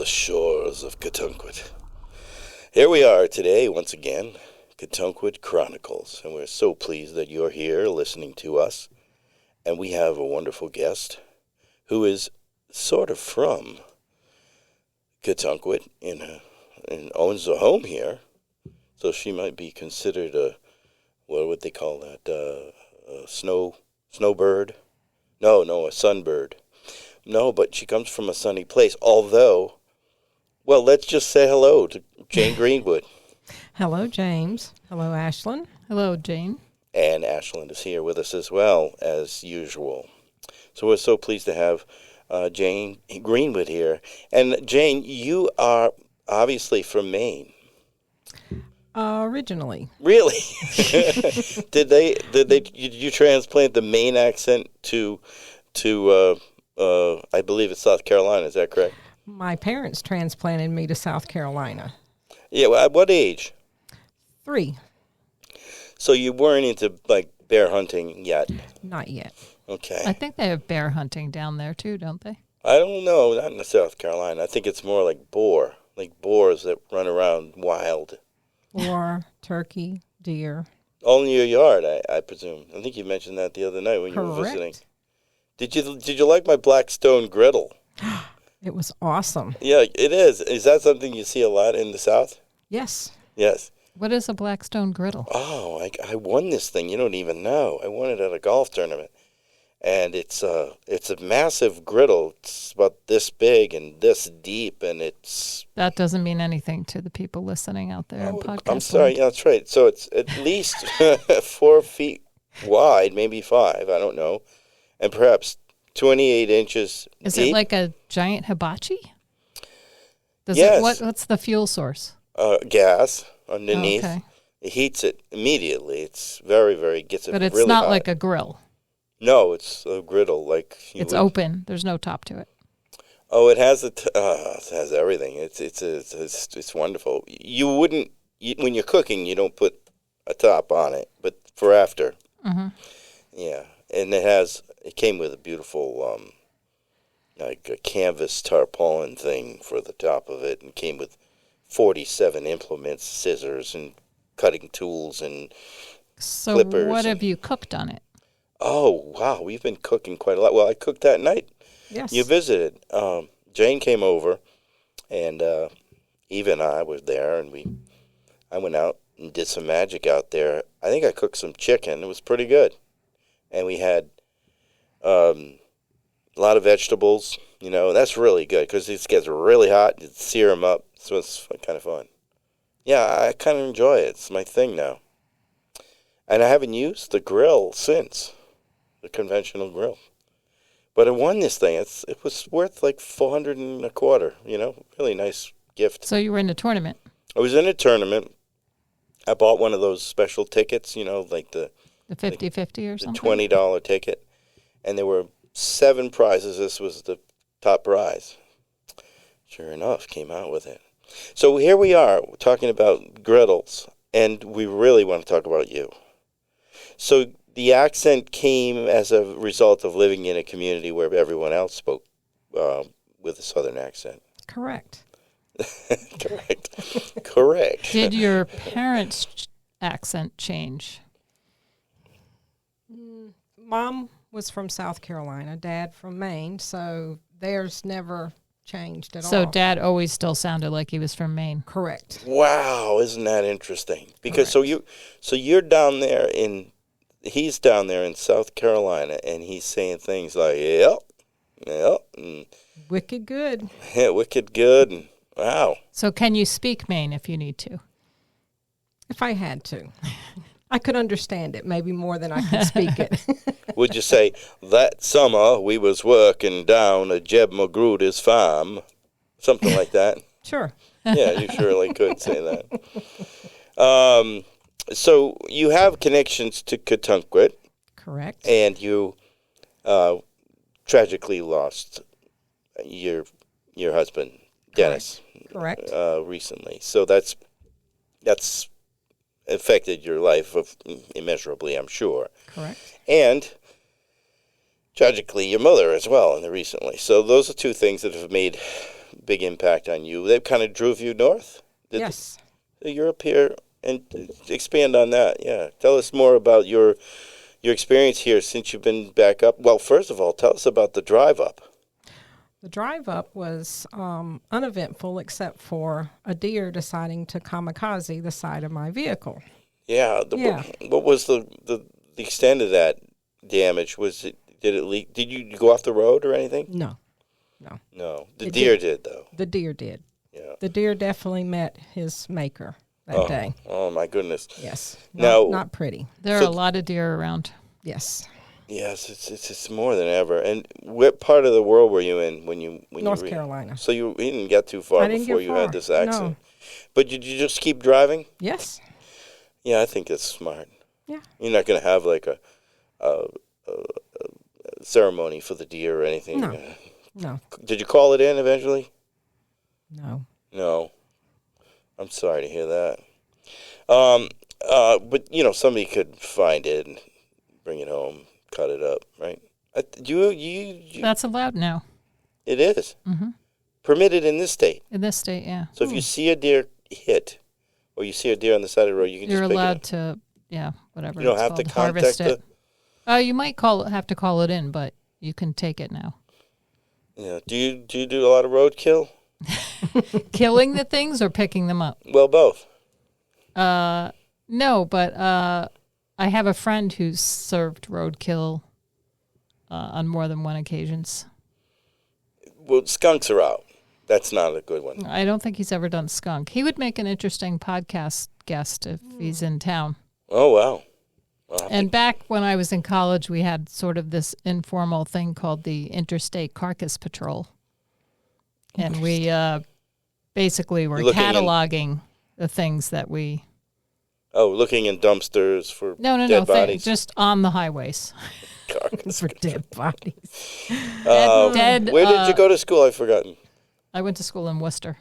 shores of Katunkwit. Here we are today, once again, Katunkwit Chronicles, and we're so pleased that you're here listening to us. And we have a wonderful guest who is sort of from Katunkwit and owns a home here. So she might be considered what would they call that? A snowbird? No, a sunbird. No, but she comes from a sunny place. Although, well, let's just say hello to Jane Greenwood. Hello, James. Hello, Ashlyn. Hello, Jane. And Ashlyn is here with us as well, as usual. So we're so pleased to have Jane Greenwood here. And Jane, you are obviously from Maine. Originally. Really? Did you transplant the Maine accent to I believe it's South Carolina, is that correct? My parents transplanted me to South Carolina. Yeah, well, at what age? 3. So you weren't into, like, bear hunting yet? Not yet. Okay. I think they have bear hunting down there, too, don't they? I don't know, not in South Carolina. I think it's more like boars that run around wild. Or turkey, deer. All in your yard, I presume. I think you mentioned that the other night when you were Correct. visiting. Did you like my Blackstone griddle? It was awesome. Yeah, it is. Is that something you see a lot in the South? Yes. Yes. What is a Blackstone griddle? Oh, I won this thing. You don't even know. I won it at a golf tournament. And it's a massive griddle. It's about this big and this deep, and it's... That doesn't mean anything to the people listening out there in podcast. I'm sorry. Yeah, that's right. So it's at least 4 feet wide, maybe 5. I don't know. And perhaps 28 inches Is deep. it like a giant hibachi? Yes. What's the fuel source? Gas underneath. Oh, okay. It heats it immediately. It's very, very, gets it But it's really not hot. like a grill. No, it's a griddle. It's open. There's no top to it. Oh, it has it has everything. It's wonderful. You wouldn't when you're cooking, you don't put a top on it, but for after. Mm-hmm. Yeah, and it came with a beautiful like a canvas tarpaulin thing for the top of it, and came with 47 implements, scissors and cutting tools and So clippers. what have you cooked on it? Oh, wow, we've been cooking quite a lot. Well, I cooked that night. Yes. You visited. Jane came over, and Eva and I were there, and I went out and did some magic out there. I think I cooked some chicken. It was pretty good. And we had a lot of vegetables, and that's really good because it gets really hot. You sear them up, so it's kind of fun. Yeah, I kind of enjoy it. It's my thing now. And I haven't used the grill since, the conventional grill. But I won this thing. It was worth like $425, really nice gift. So you were in a tournament. I was in a tournament. I bought one of those special tickets, like the 50-50 or the something? $20 ticket. And there were 7 prizes. This was the top prize. Sure enough, came out with it. So here we are, we're talking about griddles, and we really want to talk about you. So the accent came as a result of living in a community where everyone else spoke with a southern accent. Correct. Correct. Did your parents' accent change? Mom was from South Carolina, Dad from Maine, so theirs never changed at all. So Dad always still sounded like he was from Maine. Correct. Wow, isn't that interesting? Because so you're down there he's down there in South Carolina, and he's saying things like, yep, and Wicked good. yeah, wicked good, and wow. So can you speak Maine if you need to? If I had to. I could understand it, maybe more than I could speak it. Would you say, that summer we was working down at Jeb Magruder's farm? Something like that? Sure. Yeah, you surely could say that. So you have connections to Katunkwit, Correct. and you tragically lost your husband, Dennis, Correct. recently. So that's affected your life immeasurably, I'm sure. Correct. And tragically, your mother as well, recently. So those are two things that have made big impact on you. They kind of drove you north. Yes. You're up here, and expand on that. Yeah, tell us more about your experience here since you've been back up. Well, first of all, tell us about the drive up. The drive up was uneventful except for a deer deciding to kamikaze the side of my vehicle. Yeah. What was the extent of that damage? Did it leak? Did you go off the road or anything? No. No. The deer did, though. The deer did. Yeah. The deer definitely met his maker that day. Oh, my goodness. Yes. Now, Not pretty. There are a lot of deer around. Yes. Yes, it's more than ever. And what part of the world were you in when you North Carolina. So you didn't get too far before you had this accident. No. But did you just keep driving? Yes. Yeah, I think that's smart. Yeah. You're not going to have like a ceremony for the deer or anything. No. Did you call it in eventually? No. I'm sorry to hear that. But somebody could find it and bring it home, cut it up, right? You That's allowed now. It is. Mm-hmm. Permitted in this state. In this state, yeah. So if you see a deer hit, or you see a deer on the side of the road, you can You're just pick allowed it up. to, whatever. You don't it's have to called, contact harvest it. You might have to call it in, but you can take it now. Yeah. Do you do a lot of roadkill? Killing the things or picking them up? Well, both. No, but I have a friend who's served roadkill on more than one occasions. Well, skunks are out. That's not a good one. I don't think he's ever done skunk. He would make an interesting podcast guest if he's in town. Oh, wow. And back when I was in college, we had sort of this informal thing called the Interstate Carcass Patrol. And we basically were cataloging the things that we... Oh, looking in dumpsters for dead bodies? Just on the highways. For dead bodies. Dead, where did you go to school? I've forgotten. I went to school in Worcester.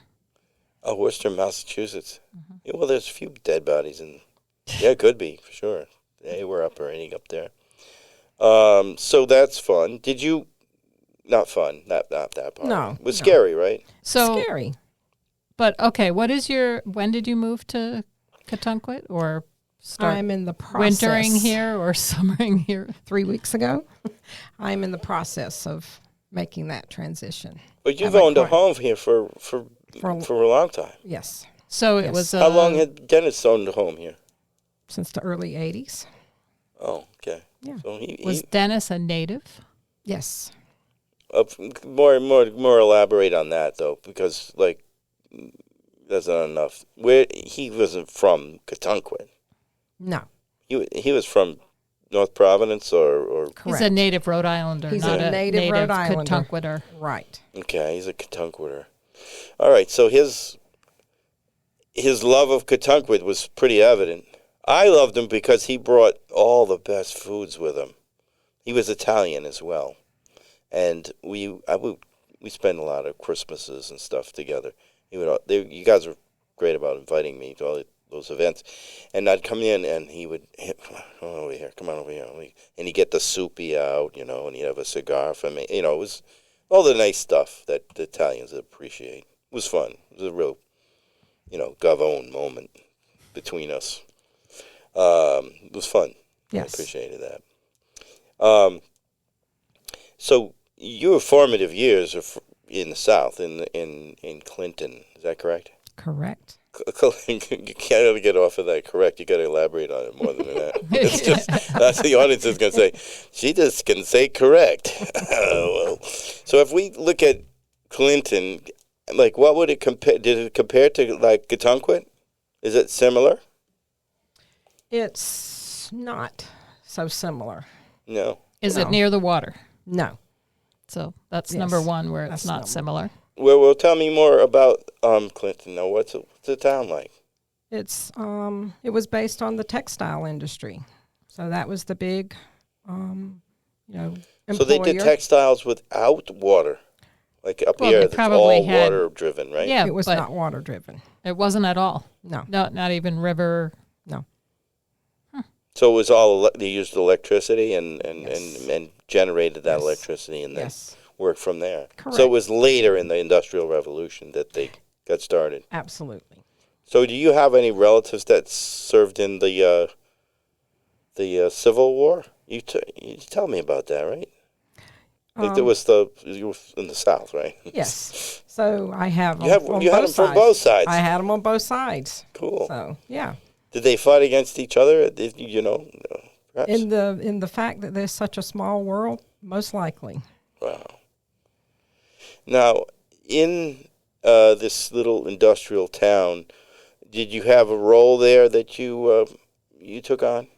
Oh, Worcester, Massachusetts. Mm-hmm. Yeah, well, there's a few dead bodies. Yeah, it could be, for sure. They were operating up there. So that's fun. Did you... Not fun. Not that part. No. It was scary, right? So scary. But, okay, when did you move to Katunquit or start I'm in the process. wintering here or summering here? 3 weeks ago. I'm in the process of making that transition. But you've owned a home here for a long time. Yes. So it was... How long had Dennis owned a home here? Since the early 80s. Oh, okay. Yeah. So was Dennis a native? Yes. More elaborate on that, though, because, that's not enough. He wasn't from Katunquit. No. He was from North Providence or Correct. He's a native Rhode Islander, He's not a native Rhode Islander. Katunquiter. Right. Okay, he's a Katunquiter. All right, so his love of Katunquit was pretty evident. I loved him because he brought all the best foods with him. He was Italian as well. And we spent a lot of Christmases and stuff together. You guys were great about inviting me to all those events, and I'd come in and he would come on over here, and he'd get the soupy out, and he'd have a cigar for me. It was all the nice stuff that the Italians appreciate. It was fun. It was a real, Gavone moment between us. It was fun. Yes. I appreciated that. So your formative years are in the South, in Clinton. Is that correct? Correct. You can't really get off of that correct. You got to elaborate on it more than that. It's just, that's the audience is going to say, she just can say correct. Well, so if we look at Clinton, what would it compare? Did it compare to Katunquit? Is it similar? It's not so similar. No. Is it near the water? No. So that's number one where it's not similar. Well, tell me more about Clinton. Now, what's the town like? It was based on the textile industry, so that was the big, employer. So they did textiles without water, up here. It's all water driven, right? Yeah, it was not water driven. It wasn't at all. No, not even river. No. So it was all they used electricity and yes. and generated that yes. electricity and then yes. work from there. Correct. So it was later in the Industrial Revolution that they got started. Absolutely. So do you have any relatives that served in the Civil War? You tell me about that, right? Like there was you were in the South, right? Yes. So I have them You had them from both sides. I had them on both sides. Cool. So yeah. Did they fight against each other? You know, perhaps? In the fact that there's such a small world, most likely. Wow. Now, in this little industrial town, did you have a role there that you took on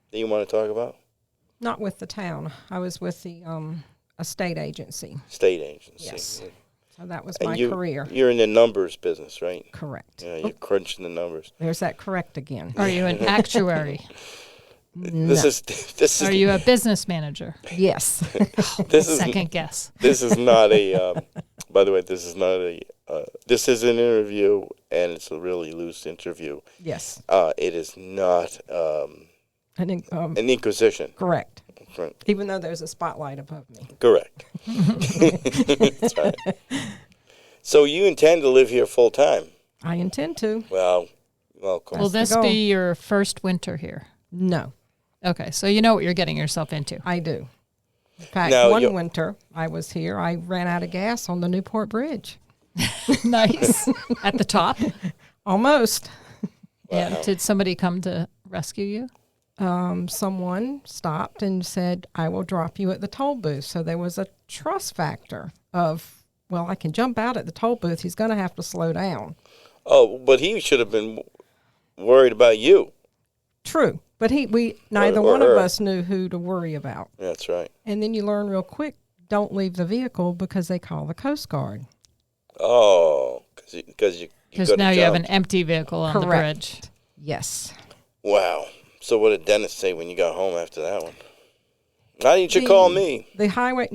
that you want to talk about? Not with the town. I was with the estate agency. State agency. Yes. So that was And my career. You're in the numbers business, right? Correct. Yeah, you're crunching the numbers. There's that correct again. Are you an actuary? No. This is. Are you a business manager? Yes. This is Second guess. This is not a. By the way, this is not a. This is an interview, and it's a really loose interview. Yes. It is not I think, an inquisition. correct. Right. Even though there's a spotlight above me. Correct. That's right. So you intend to live here full time? I intend to. Well, welcome. Will That's this the goal. be your first winter here? No, Okay, so you know what you're getting yourself into. I do. In fact, Now, one winter I was here, I ran out of gas on the Newport Bridge. Nice. At the top. Almost. And did somebody come to rescue you? Someone stopped and said, I will drop you at the toll booth. So there was a trust factor of, well, I can jump out at the toll booth. He's going to have to slow down. Oh, but he should have been worried about you. True. But neither or one her. of us knew who to worry about. That's right. And then you learn real quick, don't leave the vehicle because they call the Coast Guard. Oh, because you Because could've now you have an jumped. empty vehicle on the bridge. Yes. Wow. So what did Dennis say when you got home after that one? Why didn't you call me? The highway,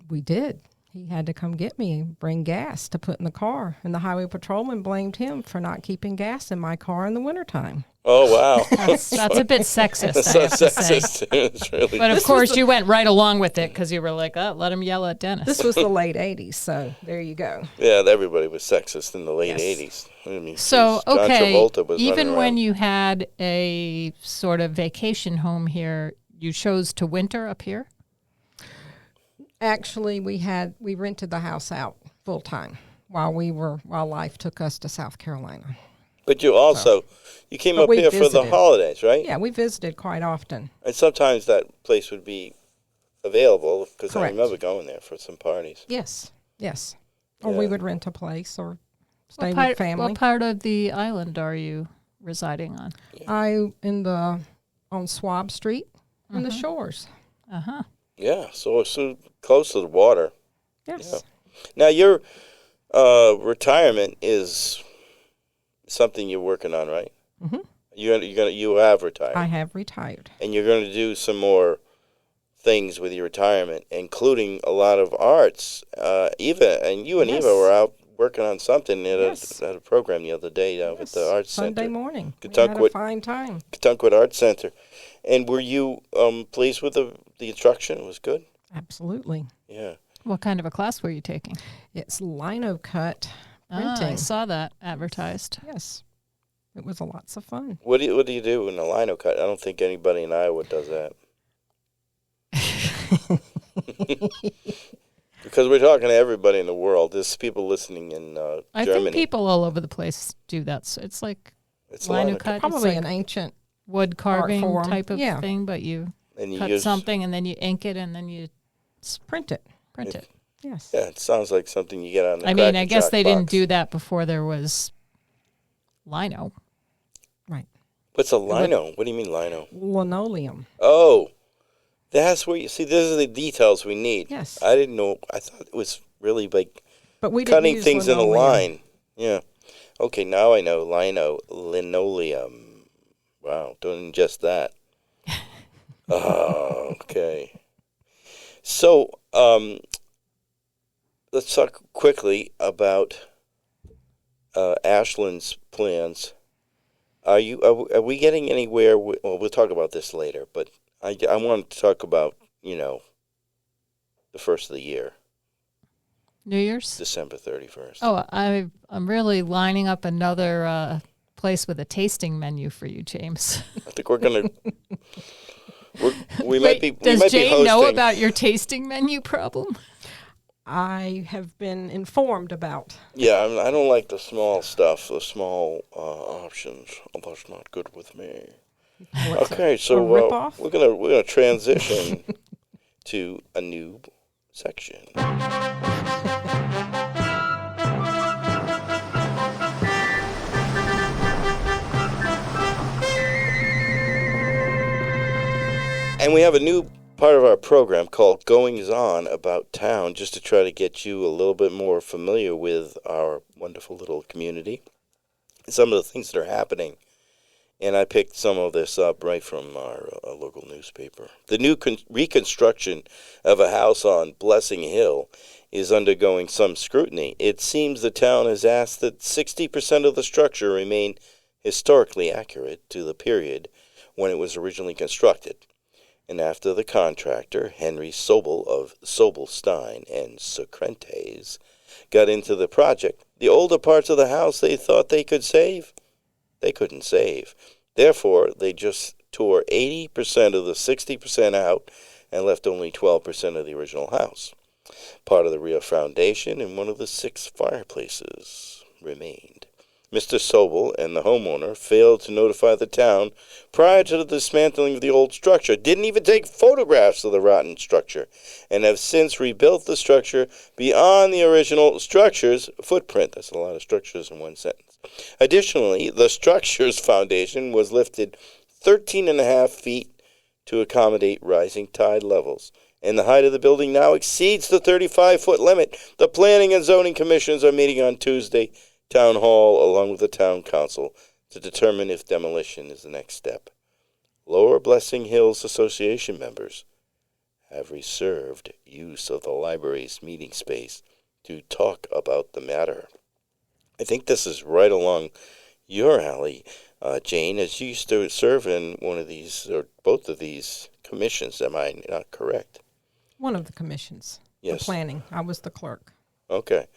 we did. He had to come get me and bring gas to put in the car. And the highway patrolman blamed him for not keeping gas in my car in the wintertime. Oh, wow. That's a bit sexist, That's I so have to say. sexist. It's really But of course, you went right along with it because you were like, oh, let him yell at Dennis. This was the late 80s, so there you go. Yeah, everybody was sexist in the late Yes. 80s. I mean, So, John okay, Travolta was even running when around. you had a sort of vacation home here, you chose to winter up here? Actually, we rented the house out full time while life took us to South Carolina. But you also, you came But up we here for the visited. holidays, right? Yeah, we visited quite often. And sometimes that place would be available because I Correct. remember going there for some parties. Yes. Or we Yeah. would rent a place or stay What with family. What part of the island are you residing on? On Swab Street in the shores. Uh-huh. Yeah, so it's so close to the water. Yes. Yeah. Now your retirement is something you're working on, right? Mm-hmm. You have retired, I have retired. and you're going to do some more things with your retirement, including a lot of arts. Eva and Yes. Eva were out working on something at, Yes. at a program the other day down at the Arts Sunday Center, morning. We had a Kentucky fine time. Arts Center. And were you pleased with the instruction? It was good. Absolutely. Yeah. What kind of a class were you taking? It's lino cut Ah, printing. I saw that advertised. Yes. It was lots of fun. What do you do in a lino cut? I don't think anybody in Iowa does that. Because we're talking to everybody in the world. There's people listening in I Germany. think people all over the place do that. So it's like It's a lino lino cut. Probably it's an like ancient. wood carving form. type of Yeah. thing, but you And you cut use something and then you ink it and then you Print it. print it. Yes. Yeah, it sounds like something you get on the I mean, I Cracker guess Jack they didn't box. do that before there was lino. Right. What's a lino? What do you mean lino? Linoleum. Oh, that's where you see. These are the details we need. Yes. I didn't know. I thought it was really like But we didn't cutting use things in a linoleum. line. Yeah. Okay, now I know. Linoleum. Wow, doing just that. Oh, okay. So, let's talk quickly about Ashland's plans. Are we getting anywhere? Well, we'll talk about this later, but I want to talk about, the first of the year, New Year's? December 31st. Oh, I'm really lining up another place with a tasting menu for you, James. I think we're going to... We Wait, might be does Jane hosting. know about your tasting menu problem? I have been informed about. Yeah, I don't like the small stuff, the small options. Oh, that's not good with me. Okay, so we're gonna transition to a new section. And we have a new part of our program called Goings On About Town, just to try to get you a little bit more familiar with our wonderful little community, some of the things that are happening. And I picked some of this up right from our local newspaper. The new reconstruction of a house on Blessing Hill is undergoing some scrutiny. It seems the town has asked that 60% of the structure remain historically accurate to the period when it was originally constructed. And after the contractor, Henry Sobel of Sobelstein and Secrentes, got into the project, the older parts of the house they thought they could save, they couldn't save. Therefore, they just tore 80% of the 60% out and left only 12% of the original house. Part of the rear foundation and one of the 6 fireplaces remained. Mr. Sobel and the homeowner failed to notify the town prior to the dismantling of the old structure, didn't even take photographs of the rotten structure, and have since rebuilt the structure beyond the original structure's footprint. That's a lot of structures in one sentence. Additionally, the structure's foundation was lifted 13.5 feet to accommodate rising tide levels, and the height of the building now exceeds the 35-foot limit. The Planning and Zoning Commissions are meeting on Tuesday, Town Hall, along with the Town Council, to determine if demolition is the next step. Lower Blessing Hills Association members have reserved use of the library's meeting space to talk about the matter. I think this is right along your alley, Jane, as you used to serve in one of these, or both of these commissions. Am I not correct? One of the commissions. Yes. The planning. I was the clerk. Okay.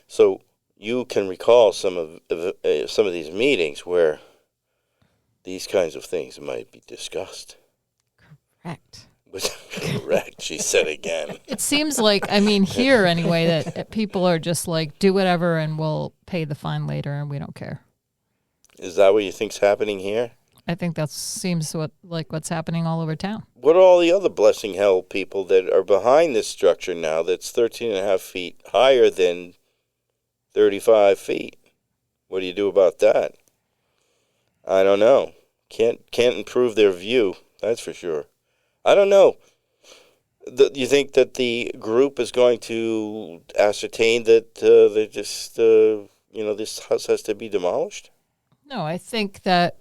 So you can recall some of these meetings where these kinds of things might be discussed. Correct. Correct, she said again. It seems like, here anyway, that people are just like, do whatever and we'll pay the fine later and we don't care. Is that what you think's happening here? I think that seems what's happening all over town. What are all the other Blessing Hill people that are behind this structure now that's 13.5 feet higher than 35 feet? What do you do about that? I don't know. Can't improve their view, that's for sure. I don't know. You think that the group is going to ascertain that they just, this house has to be demolished? No, I think that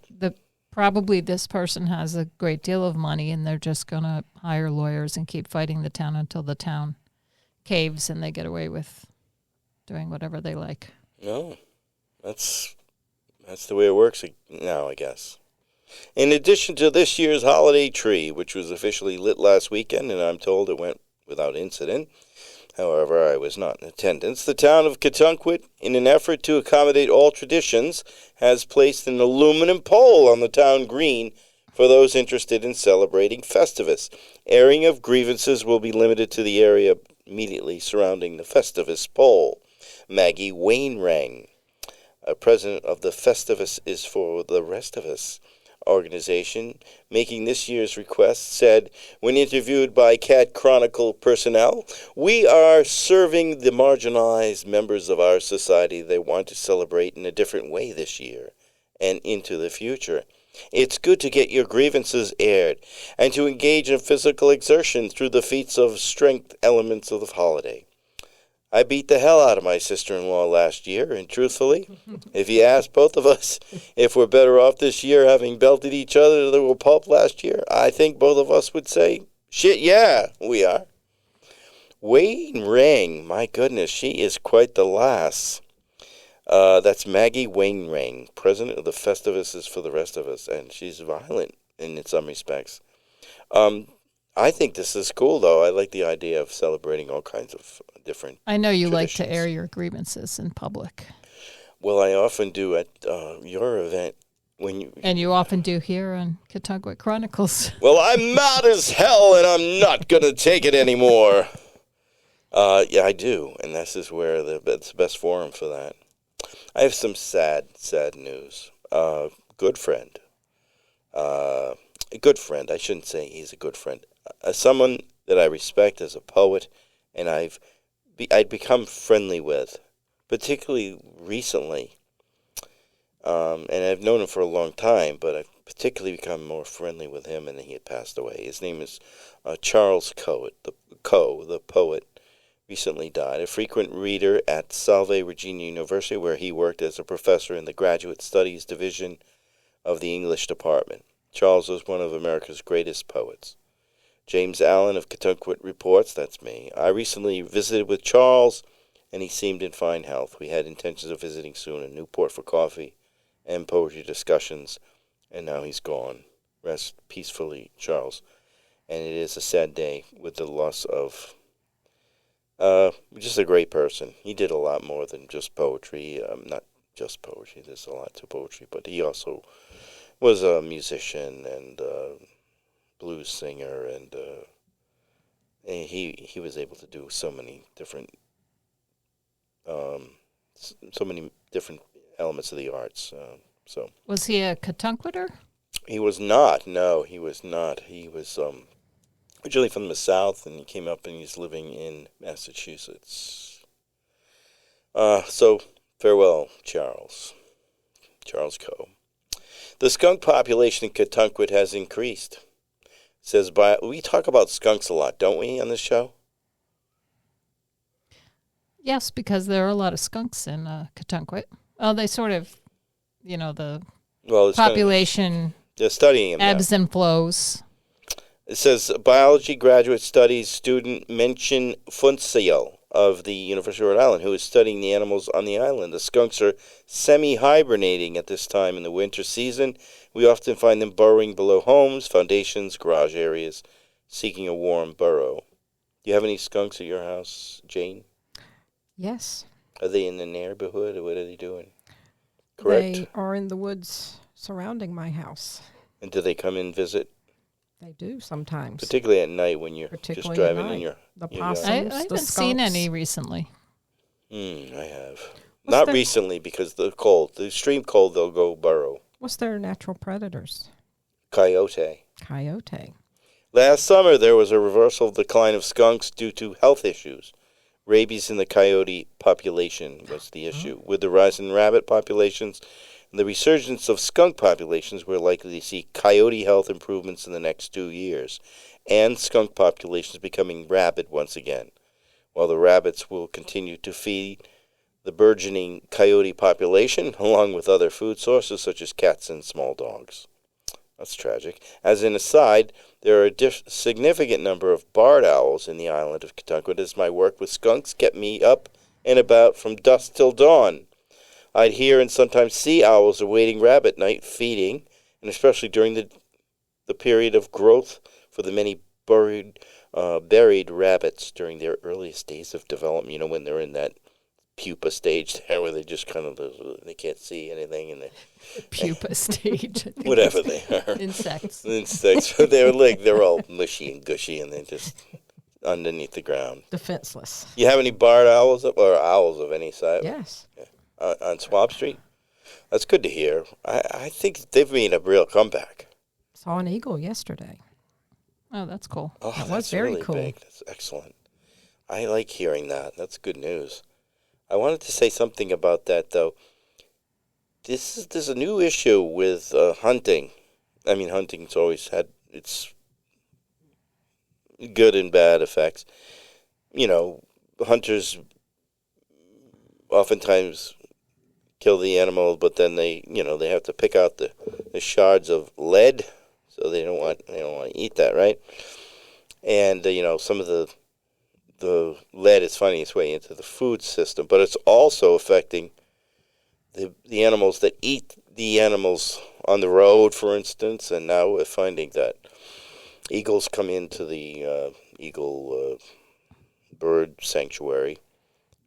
probably this person has a great deal of money and they're just going to hire lawyers and keep fighting the town until the town caves and they get away with doing whatever they like. No, that's the way it works now, I guess. In addition to this year's holiday tree, which was officially lit last weekend, and I'm told it went without incident, however, I was not in attendance, the town of Katunkwit, in an effort to accommodate all traditions, has placed an aluminum pole on the town green for those interested in celebrating Festivus. Airing of grievances will be limited to the area immediately surrounding the Festivus pole. Maggie Wainrang, president of the Festivus is for the Rest of Us organization, making this year's request, said, when interviewed by Cat Chronicle personnel, we are serving the marginalized members of our society they want to celebrate in a different way this year and into the future. It's good to get your grievances aired and to engage in physical exertion through the feats of strength elements of the holiday. I beat the hell out of my sister-in-law last year, and truthfully, if you ask both of us if we're better off this year having belted each other to a pulp last year, I think both of us would say, shit, yeah, we are. Wayne Ring, my goodness, she is quite the lass. That's Maggie Wainwright, president of the Festivus is for the Rest of Us, and she's violent in some respects. I think this is cool, though. I like the idea of celebrating all kinds of different I know you like to traditions. air your grievances in public. Well, I often do at your event And you often do here on Catawba Chronicles. Well, I'm mad as hell, and I'm not going to take it anymore. Yeah, I do, and this is where it's the best forum for that. I have some sad news. Good friend. A good friend. I shouldn't say he's a good friend. Someone that I respect as a poet, and I'd become friendly with, particularly recently. And I've known him for a long time, but I've particularly become more friendly with him, and he had passed away. His name is Charles Coe. The poet, recently died. A frequent reader at Salve Regina University, where he worked as a professor in the Graduate Studies Division of the English Department. Charles was one of America's greatest poets. James Allen of Catawba reports, that's me. I recently visited with Charles, and he seemed in fine health. We had intentions of visiting soon in Newport for coffee and poetry discussions, and now he's gone. Rest peacefully, Charles. And it is a sad day with the loss of just a great person. He did a lot more than just poetry. Not just poetry, there's a lot to poetry, but he also was a musician and blues singer, and he was able to do so many different elements of the arts. So Was he a Catawbater? he was not. No, he was not. He was originally from the South, and he came up and he's living in Massachusetts. So farewell, Charles Coe. The skunk population in Catawba has increased. We talk about skunks a lot, don't we, on this show? Yes, because there are a lot of skunks in Catawba. Well, they sort of, the population they're studying them ebbs now. and flows. It says biology graduate studies student Mention Funcio of the University of Rhode Island, who is studying the animals on the island. The skunks are semi-hibernating at this time in the winter season. We often find them burrowing below homes, foundations, garage areas, seeking a warm burrow. Do you have any skunks at your house, Jane? Yes. Are they in the neighborhood, or what are they doing? Correct? They are in the woods surrounding my house. And do they come and visit? They do sometimes. Particularly at night when you're just driving in your the yard. possums, I the haven't seen skunks. any recently. I have. What's Not their- recently, because the extreme cold, they'll go burrow. What's their natural predators? Coyote. Coyote. Last summer, there was a reversal of decline of skunks due to health issues. Rabies in the coyote population was the issue. With the rise in rabbit populations and the resurgence of skunk populations, we're likely to see coyote health improvements in the next 2 years, and skunk populations becoming rabid once again, while the rabbits will continue to feed the burgeoning coyote population, along with other food sources such as cats and small dogs. That's tragic. As an aside, there are a significant number of barred owls in the island of Catawba, as my work with skunks kept me up and about from dusk till dawn. I'd hear and sometimes see owls awaiting rabbit night feeding, and especially during the period of growth for the many buried rabbits during their earliest days of development, when they're in that pupa stage there where they just kind of they can't see anything, and Pupa stage. whatever they are. Insects. They're all mushy and gushy, and they're just underneath the ground. Defenseless. You have any barred owls or owls of any size? Yes. On Swamp Street? That's good to hear. I think they've made a real comeback. Saw an eagle yesterday. Oh, that's cool. Oh, That was that's very really cool. big. That's excellent. I like hearing that. That's good news. I wanted to say something about that, though. There's a new issue with hunting. I mean, hunting's always had its good and bad effects. Hunters oftentimes kill the animal, but then they have to pick out the shards of lead, so they don't want to eat that, right? And some of the lead is finding its way into the food system, but it's also affecting the animals that eat the animals on the road, for instance. And now we're finding that eagles come into the eagle bird sanctuary.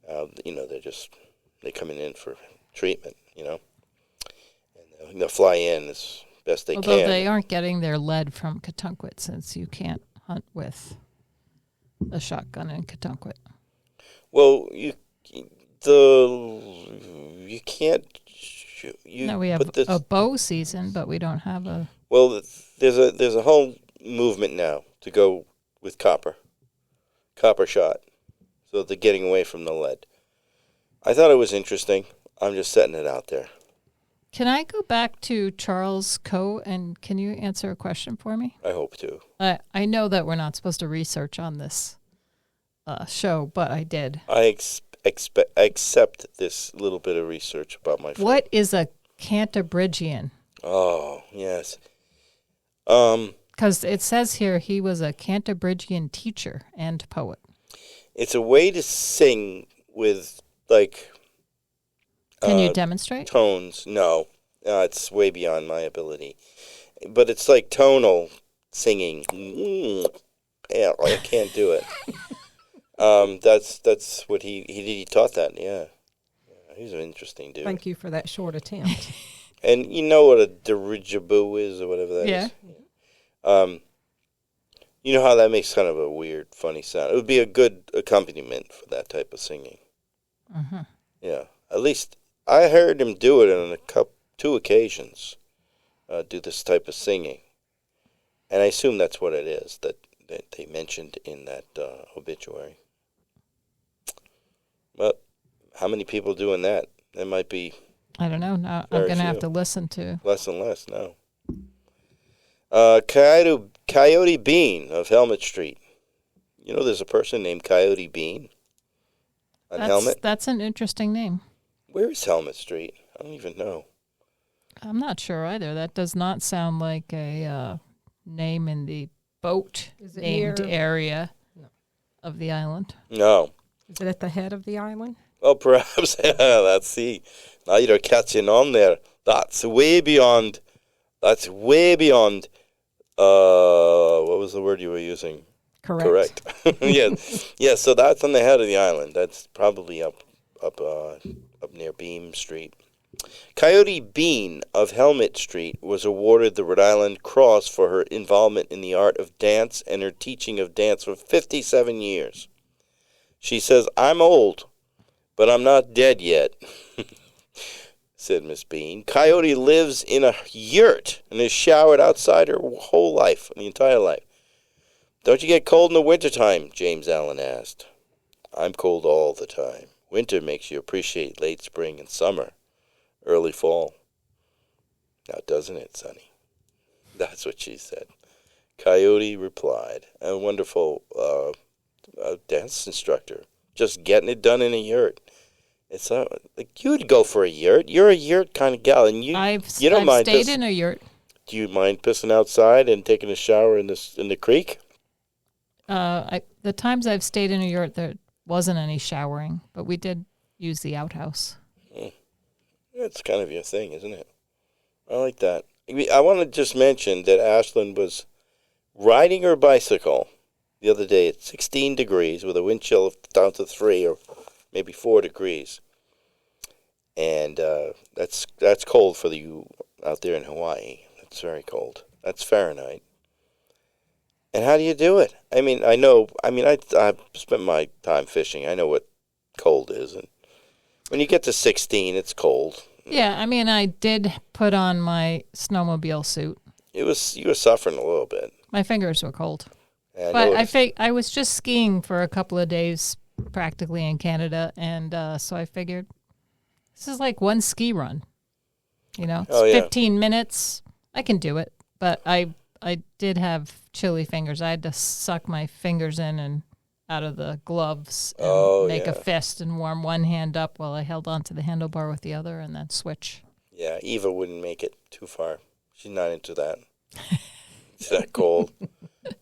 They're coming in for treatment. And they'll fly in as best they Although can. they aren't getting their lead from Katunkwit, since you can't hunt with a shotgun in Katunkwit. Well, you can't. We have a bow season, but we don't have a. Well, there's a whole movement now to go with copper shot, so they're getting away from the lead. I thought it was interesting. I'm just setting it out there. Can I go back to Charles Coe, and can you answer a question for me? I hope to. I know that we're not supposed to research on this show, but I did. I accept this little bit of research about my friend. What is a Cantabrigian? Oh, yes. Because it says here he was a Cantabrigian teacher and poet. It's a way to sing with, like... Can you demonstrate? Tones. No. It's way beyond my ability. But it's like tonal singing. Yeah, I can't do it. That's what he taught that, yeah. He's an interesting dude. Thank you for that short attempt. And you know what a dirigible is or whatever that is? Yeah. You know how that makes kind of a weird, funny sound. It would be a good accompaniment for that type of singing. Mm-hmm. Yeah. At least I heard him do it on two occasions, do this type of singing. And I assume that's what it is that they mentioned in that obituary. But how many people doing that? There might be... I don't know. Now I'm going to have to listen to... Less and less, no. Coyote Bean of Helmet Street. You know there's a person named Coyote Bean on Helmet? That's an interesting name. Where is Helmet Street? I don't even know. I'm not sure either. That does not sound like a name in the boat-named area of the island. No. Is it at the head of the island? Well, perhaps. Let's see. Now you're catching on there. That's way beyond. What was the word you were using? Correct. Yeah, so that's on the head of the island. That's probably up near Beam Street. Coyote Bean of Helmet Street was awarded the Rhode Island Cross for her involvement in the art of dance and her teaching of dance for 57 years. She says, "I'm old, but I'm not dead yet," said Miss Bean. Coyote lives in a yurt and is showered outside her whole life, the entire life. "Don't you get cold in the wintertime?" James Allen asked. "I'm cold all the time. Winter makes you appreciate late spring and summer, early fall. Now doesn't it, Sonny?" That's what she said. Coyote replied, a wonderful dance instructor, just getting it done in a yurt. It's like you'd go for a yurt. You're a yurt kind of gal, and you don't mind. I've stayed in a yurt. Do you mind pissing outside and taking a shower in the creek? The times I've stayed in a yurt, there wasn't any showering, but we did use the outhouse. That's kind of your thing, isn't it? I like that. I want to just mention that Ashlyn was riding her bicycle the other day at 16 degrees with a wind chill of down to 3 or maybe 4 degrees. And that's cold for you out there in Hawaii. That's very cold. That's Fahrenheit. And how do you do it? I mean, I've spent my time fishing. I know what cold is. And when you get to 16, it's cold. Yeah, I mean, I did put on my snowmobile suit. You were suffering a little bit. My fingers were cold. Yeah, but I was just skiing for a couple of days practically in Canada, and so I figured this is like one ski run. It's 15 minutes. I can do it, but I did have chilly fingers. I had to suck my fingers in and out of the gloves and make a fist and warm one hand up while I held onto the handlebar with the other and then switch. Yeah, Eva wouldn't make it too far. She's not into that. It's that cold.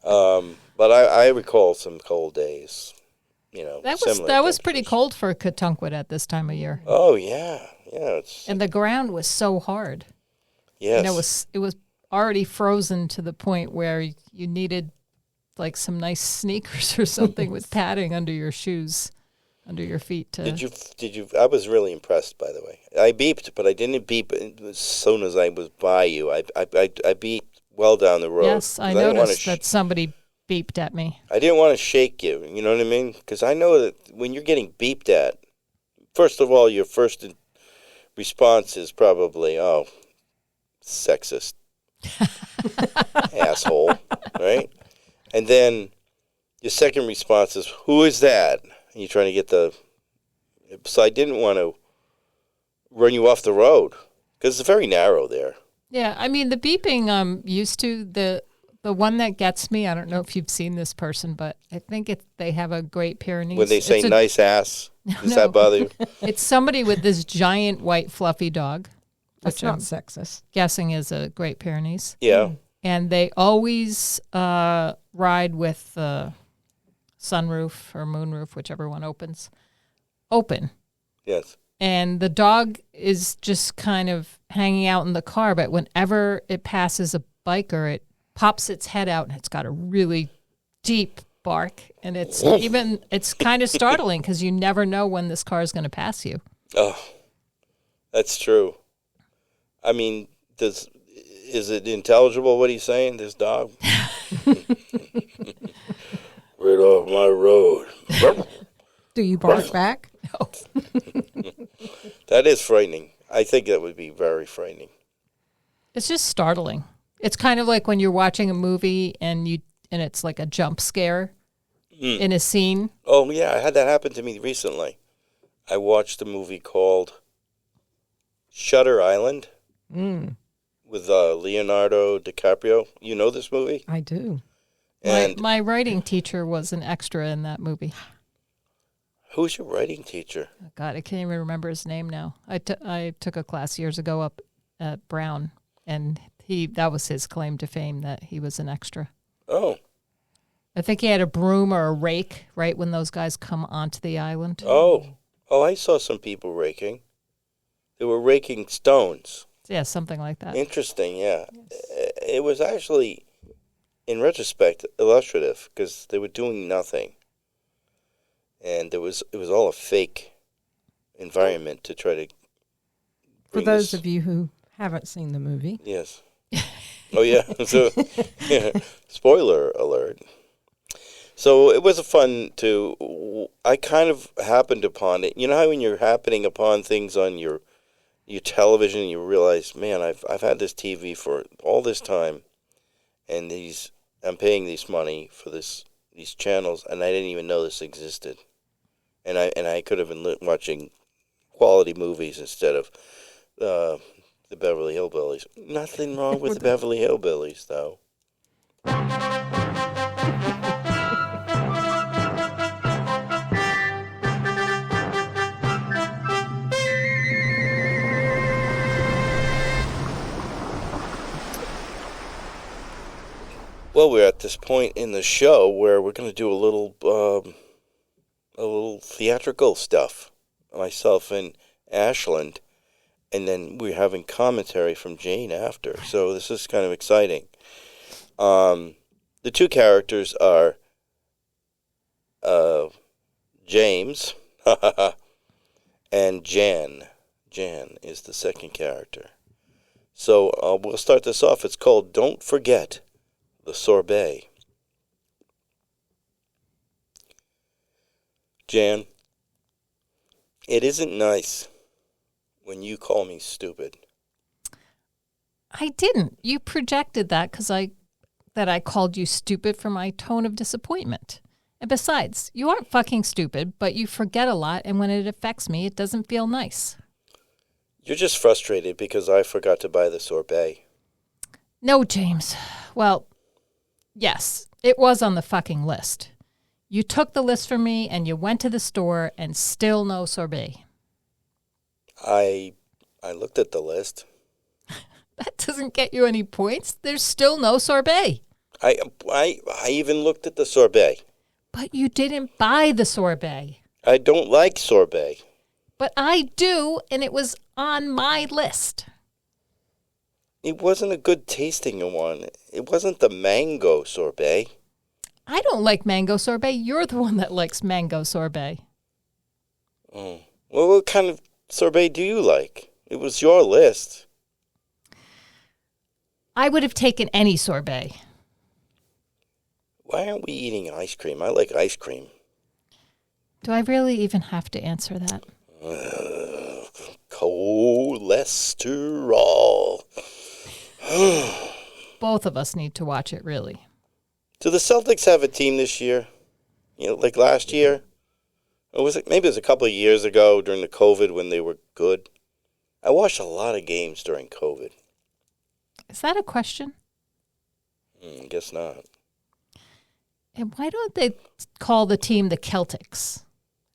But I recall some cold days. That was pretty cold for Katunkwit at this time of year. Oh yeah. And the ground was so hard. Yes. It was already frozen to the point where you needed like some nice sneakers or something with padding under your shoes, under your feet. Did you? I was really impressed, by the way. I beeped, but I didn't beep as soon as I was by you. I beeped well down the road. Yes, I noticed that somebody beeped at me. I didn't want to shake you, you know what I mean? Because I know that when you're getting beeped at, first of all, your first response is probably, oh, sexist. Asshole, right? And then your second response is, who is that? And you're trying to get so I didn't want to run you off the road because it's very narrow there. Yeah, I mean, the beeping I'm used to. The one that gets me, I don't know if you've seen this person, but I think they have a Great Pyrenees. When they say nice ass, does that bother you? It's somebody with this giant white fluffy dog. That's not sexist. Guessing is a Great Pyrenees. Yeah. And they always ride with sunroof or moonroof, whichever one opens. Open. Yes. And the dog is just kind of hanging out in the car, but whenever it passes a biker, it pops its head out and it's got a really deep bark. And it's kind of startling because you never know when this car is going to pass you. Oh, that's true. I mean, is it intelligible what he's saying, this dog? Right off my road. Do you bark back? No. That is frightening. I think that would be very frightening. It's just startling. It's kind of like when you're watching a movie and it's like a jump scare in a scene. Oh, yeah, I had that happen to me recently. I watched a movie called Shutter Island with Leonardo DiCaprio. You know this movie? I do. And my writing teacher was an extra in that movie. Who's your writing teacher? Oh, God, I can't even remember his name now. I took a class years ago up at Brown, and that was his claim to fame, that he was an extra. Oh. I think he had a broom or a rake right when those guys come onto the island. Oh, I saw some people raking. They were raking stones. Yeah, something like that. Interesting, yeah. Yes. It was actually, in retrospect, illustrative because they were doing nothing. And it was all a fake environment to try to. For those of you who haven't seen the movie. Yes. Oh, yeah. So, yeah. Spoiler alert. So it was I kind of happened upon it. You know how when you're happening upon things on your television, you realize, man, I've had this TV for all this time, and I'm paying this money for these channels, and I didn't even know this existed. And I could have been watching quality movies instead of the Beverly Hillbillies. Nothing wrong with the Beverly Hillbillies, though. Well, we're at this point in the show where we're going to do a little theatrical stuff, myself and Ashland, and then we're having commentary from Jane after. So this is kind of exciting. The two characters are James and Jan. Jan is the second character. So we'll start this off. It's called Don't Forget the Sorbet. Jan, it isn't nice when you call me stupid. I didn't. You projected that because I called you stupid for my tone of disappointment. And besides, you aren't fucking stupid, but you forget a lot, and when it affects me, it doesn't feel nice. You're just frustrated because I forgot to buy the sorbet. No, James. Well, yes, it was on the fucking list. You took the list from me and you went to the store and still no sorbet. I looked at the list. That doesn't get you any points. There's still no sorbet. I even looked at the sorbet. But you didn't buy the sorbet. I don't like sorbet. But I do, and it was on my list. It wasn't a good tasting one. It wasn't the mango sorbet. I don't like mango sorbet. You're the one that likes mango sorbet. Oh. Well, what kind of sorbet do you like? It was your list. I would have taken any sorbet. Why aren't we eating ice cream? I like ice cream. Do I really even have to answer that? Cholesterol. Both of us need to watch it, really. Do the Celtics have a team this year? Like last year? Or was it maybe it was a couple of years ago during the COVID when they were good? I watched a lot of games during COVID. Is that a question? I guess not. And why don't they call the team the Celtics?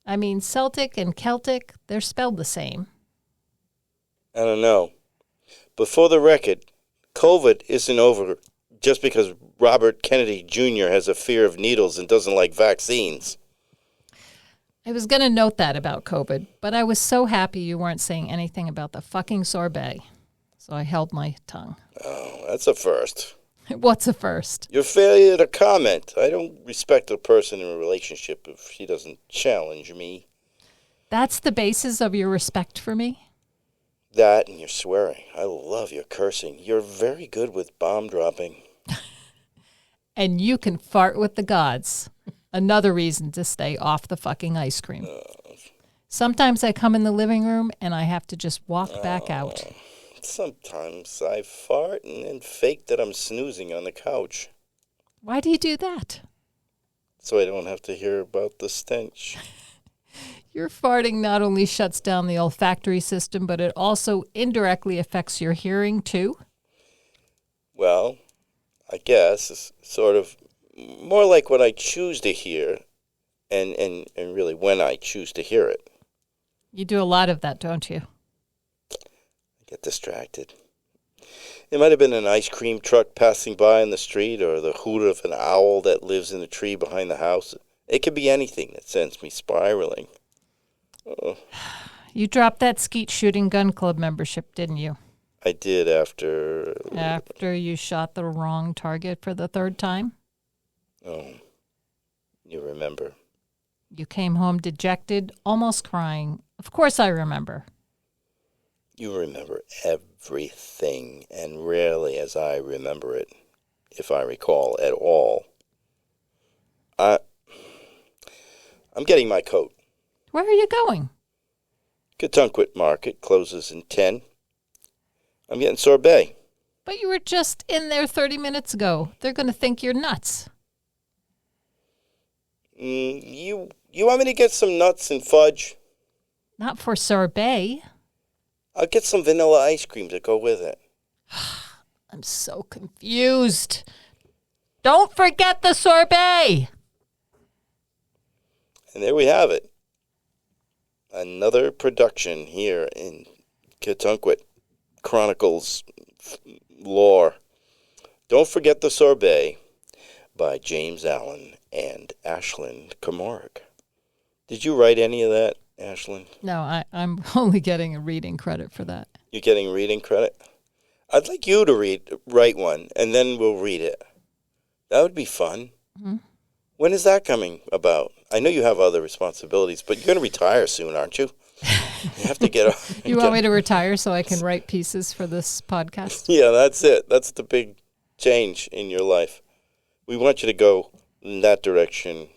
I mean, Celtic and Celtic, they're spelled the same. I don't know. But for the record, COVID isn't over just because Robert Kennedy Jr. has a fear of needles and doesn't like vaccines. I was going to note that about COVID, but I was so happy you weren't saying anything about the fucking sorbet. So I held my tongue. Oh, that's a first. What's a first? Your failure to comment. I don't respect a person in a relationship if she doesn't challenge me. That's the basis of your respect for me? That and your swearing. I love your cursing. You're very good with bomb dropping. And you can fart with the gods. Another reason to stay off the fucking ice cream. Sometimes I come in the living room and I have to just walk back out. Sometimes I fart and then fake that I'm snoozing on the couch. Why do you do that? So I don't have to hear about the stench. Your farting not only shuts down the olfactory system, but it also indirectly affects your hearing too? Well, I guess it's sort of more like what I choose to hear and really when I choose to hear it. You do a lot of that, don't you? Get distracted. It might have been an ice cream truck passing by in the street or the hoot of an owl that lives in a tree behind the house. It could be anything that sends me spiraling. Oh. You dropped that skeet shooting gun club membership, didn't you? I did after... After you shot the wrong target for the third time? Oh, you remember. You came home dejected, almost crying. Of course I remember. You remember everything, and rarely as I remember it, if I recall at all. I'm getting my coat. Where are you going? Katunquit Market closes in 10. I'm getting sorbet. But you were just in there 30 minutes ago. They're going to think you're nuts. You want me to get some nuts and fudge? Not for sorbet. I'll get some vanilla ice cream to go with it. I'm so confused. Don't forget the sorbet. And there we have it. Another production here in Katunquit Chronicles lore. Don't Forget the Sorbet by James Allen and Ashlyn Kamorick. Did you write any of that, Ashlyn? No, I'm only getting a reading credit for that. You're getting reading credit? I'd like you to write one, and then we'll read it. That would be fun. Mm-hmm. When is that coming about? I know you have other responsibilities, but you're going to retire soon, aren't you? You have to get off. You want me to retire so I can write pieces for this podcast? Yeah, that's it. That's the big change in your life. We want you to go in that direction.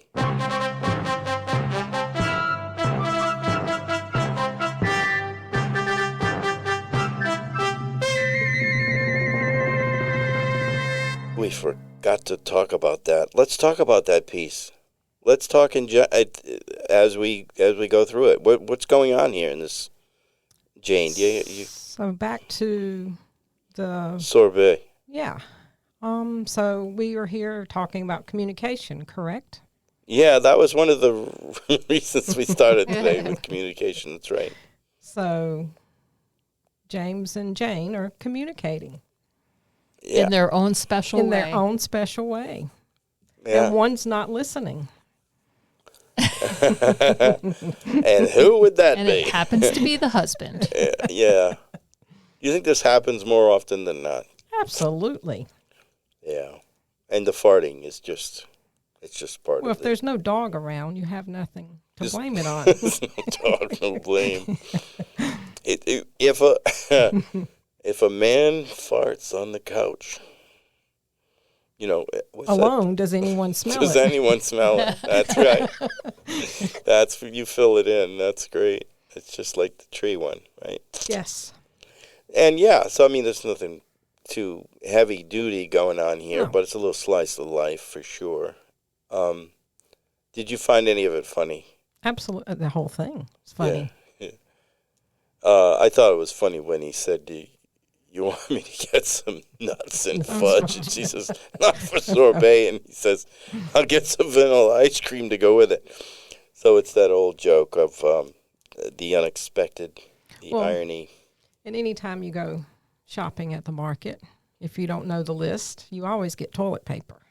We forgot to talk about that. Let's talk about that piece. Let's talk as we go through it. What's going on here in this, Jane? So back to the sorbet. Yeah. So we were here talking about communication, correct? Yeah, that was one of the reasons we started today with communication. That's right. So James and Jane are communicating. Yeah. In their own special way. In their own special way. Yeah. And one's not listening. And who would that and be? It happens to be the husband. Yeah. You think this happens more often than not? Absolutely. Yeah. And the farting is just, it's just part Well, of if there's no dog around, you have nothing to blame it on. There's no dog, no blame. If a if a man farts on the couch, what's Alone, does anyone smell does it? anyone smell it? That's right. You fill it in. That's great. It's just like the tree one, right? Yes. And yeah, so I mean, there's nothing too heavy duty going on here, No. but it's a little slice of life for sure. Did you find any of it funny? Absolutely. The whole thing is funny. Yeah. I thought it was funny when he said, you want me to get some nuts and fudge? And she says, not for sorbet. And he says, I'll get some vanilla ice cream to go with it. So it's that old joke of the unexpected, the irony. And anytime you go shopping at the market, if you don't know the list, you always get toilet paper.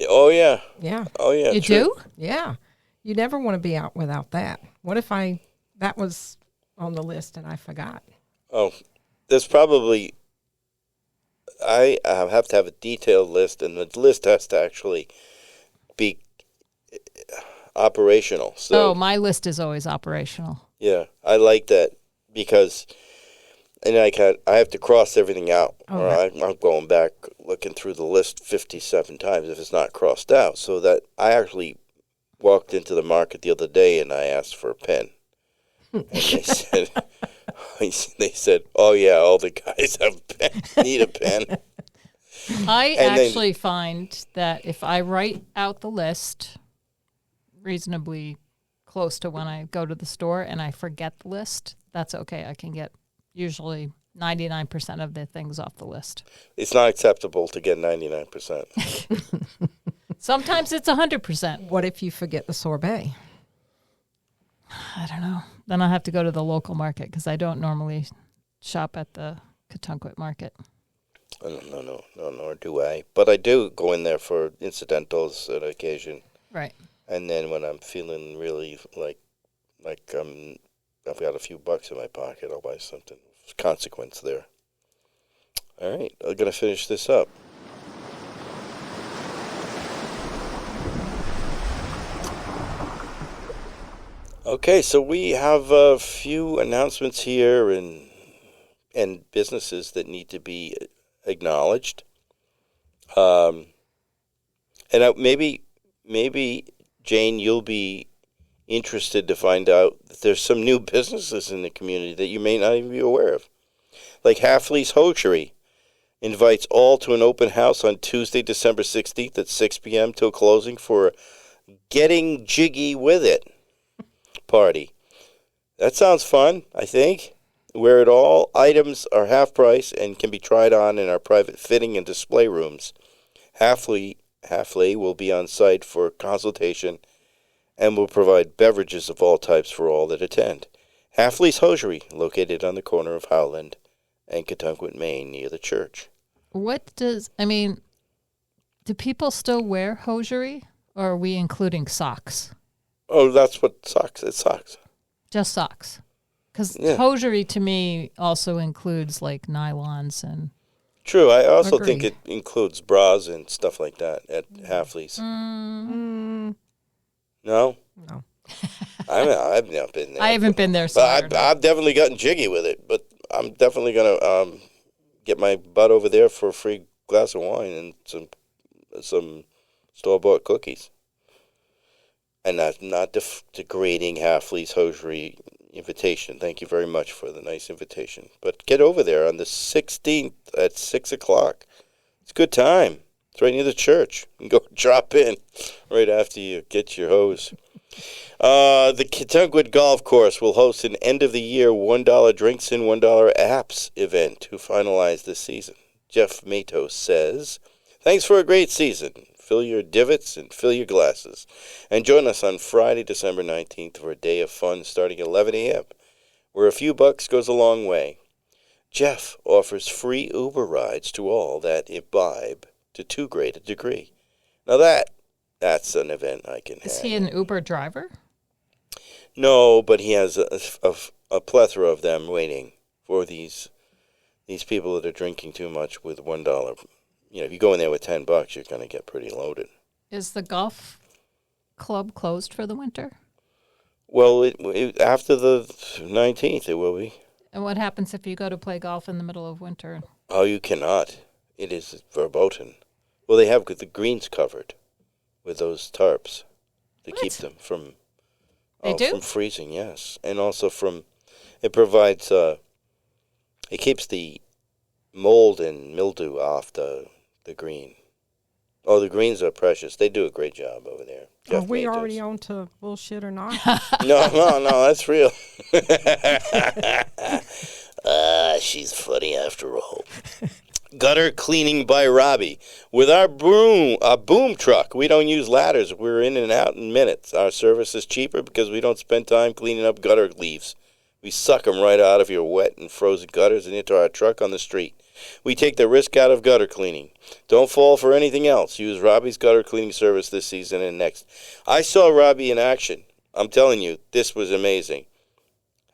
Oh, yeah. Yeah. Oh, yeah. You true. do? Yeah. You never want to be out without that. What if that was on the list and I forgot? Oh, there's probably, I have to have a detailed list, and the list has to actually be operational. So, My list is always operational. yeah, I like that because, and I have to cross everything out, or I'm going back looking through the list 57 times if it's not crossed out. So that I actually walked into the market the other day and I asked for a pen, and they said, "Oh yeah, all the guys need a pen." I actually find that if I write out the list reasonably close to when I go to the store and I forget the list, that's okay. I can get usually 99% of the things off the list. It's not acceptable to get 99%. Sometimes it's 100%. What if you forget the sorbet? I don't know. Then I'll have to go to the local market because I don't normally shop at the Katunquit market. No, nor do I. But I do go in there for incidentals on occasion. Right. And then when I'm feeling really like I've got a few bucks in my pocket, I'll buy something. There's consequence there. All right, I'm going to finish this up. Okay, so we have a few announcements here and businesses that need to be acknowledged. And maybe Jane, you'll be interested to find out that there's some new businesses in the community that you may not even be aware of. Like Halfley's Hosiery invites all to an open house on Tuesday, December 16th at 6 p.m. till closing for Getting Jiggy With It party. That sounds fun, I think. Where all items are half price and can be tried on in our private fitting and display rooms. Halfley will be on site for consultation and will provide beverages of all types for all that attend. Halfley's Hosiery, located on the corner of Howland and Katunquit, Maine, near the church. Do people still wear hosiery, or are we including socks? Oh, that's what socks. It's socks. Just socks. Because hosiery to me also includes like nylons and... True. I also think Agreed. it includes bras and stuff like that at Halfley's. No? No. I've not been there. I haven't been there, so But I've definitely gotten jiggy with it. But I'm definitely going to get my butt over there for a free glass of wine and some store-bought cookies. And that's not degrading Halfley's Hosiery invitation. Thank you very much for the nice invitation. But get over there on the 16th at 6 o'clock. It's a good time. It's right near the church. You can go drop in right after you get your hose. The Katunquit Golf Course will host an end-of-the-year $1 drinks and $1 apps event to finalize this season. Jeff Matos says, "Thanks for a great season. Fill your divots and fill your glasses. And join us on Friday, December 19th for a day of fun starting at 11 a.m., where a few bucks goes a long way. Jeff offers free Uber rides to all that imbibe to too great a degree. Now that's an event I can have." Is he an Uber driver? No, but he has a plethora of them waiting for these these people that are drinking too much with $1. If you go in there with $10, you're going to get pretty loaded. Is the golf club closed for the winter? Well, after the 19th, it will be. And what happens if you go to play golf in the middle of winter? Oh, you cannot. It is verboten. Well, they have the greens covered with those tarps to keep them from from freezing. Yes, and also it provides it keeps the mold and mildew off the green. Oh, the greens are precious. They do a great job over there. Are we already on to bullshit or not? No, that's real. She's funny after all. Gutter cleaning by Robbie. With our boom truck, we don't use ladders. We're in and out in minutes. Our service is cheaper because we don't spend time cleaning up gutter leaves. We suck them right out of your wet and frozen gutters and into our truck on the street. We take the risk out of gutter cleaning. Don't fall for anything else. Use Robbie's gutter cleaning service this season and next. I saw Robbie in action. I'm telling you, this was amazing.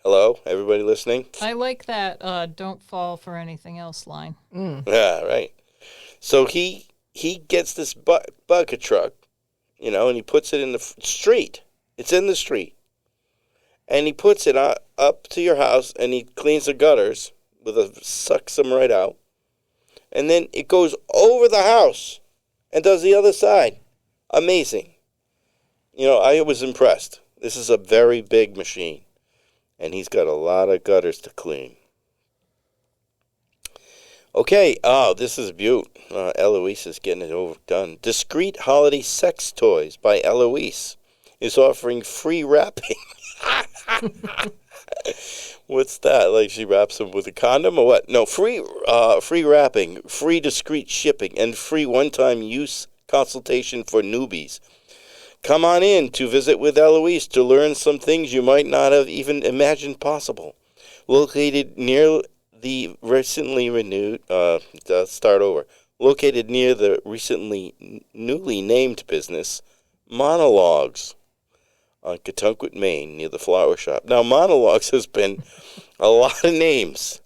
Hello, everybody listening? I like that don't fall for anything else line. Yeah, right. So he gets this bucket truck, and he puts it in the street. It's in the street. And he puts it up to your house, and he cleans the gutters sucks them right out. And then it goes over the house and does the other side. Amazing. I was impressed. This is a very big machine. And he's got a lot of gutters to clean. Okay, this is a beaut. Eloise is getting it overdone. Discreet Holiday Sex Toys by Eloise is offering free wrapping. What's that? Like she wraps them with a condom or what? No, free wrapping, free discreet shipping, and free one-time use consultation for newbies. Come on in to visit with Eloise to learn some things you might not have even imagined possible. Located near the recently newly named business, Monologues, on Katunkwit, Maine, near the flower shop. Now, Monologues has been a lot of names.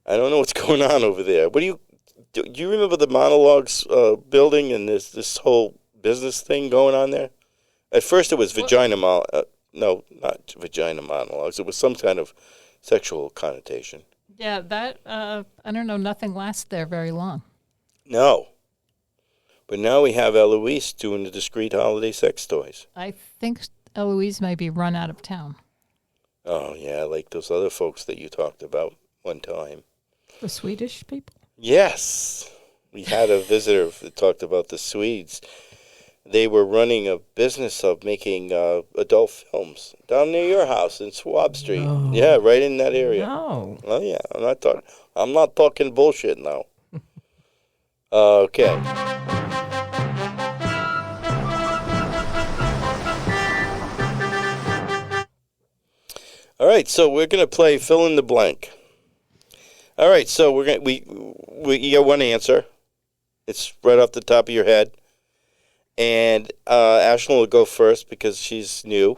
I don't know what's going on over there. Do you remember the Monologues building and this whole business thing going on there? At first, it was no, not vagina monologues. It was some kind of sexual connotation. Yeah, that I don't know. Nothing lasts there very long. No, but now we have Eloise doing the discreet holiday sex toys. I think Eloise may be run out of town. Oh yeah, like those other folks that you talked about one time. The Swedish people? Yes, we had a visitor that talked about the Swedes. They were running a business of making adult films down near your house in Swab Street. No. Yeah, right in that area. No. Oh yeah, I'm not talking bullshit now. Okay. All right, so we're gonna play fill in the blank. All right, so you got one answer. It's right off the top of your head. And Ashley will go first because she's new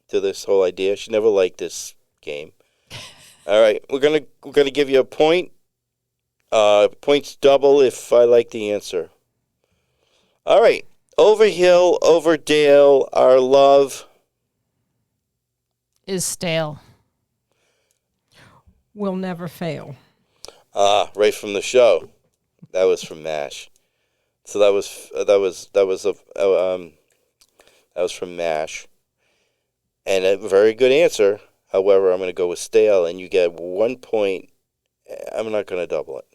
to this whole idea. She never liked this game. All right, we're gonna give you a point. Points double if I like the answer. All right, over hill, over dale, our love is stale. Will never fail. Right from the show. That was from MASH. So that was from MASH, and a very good answer. However, I'm going to go with stale, and you get 1 point. I'm not going to double it.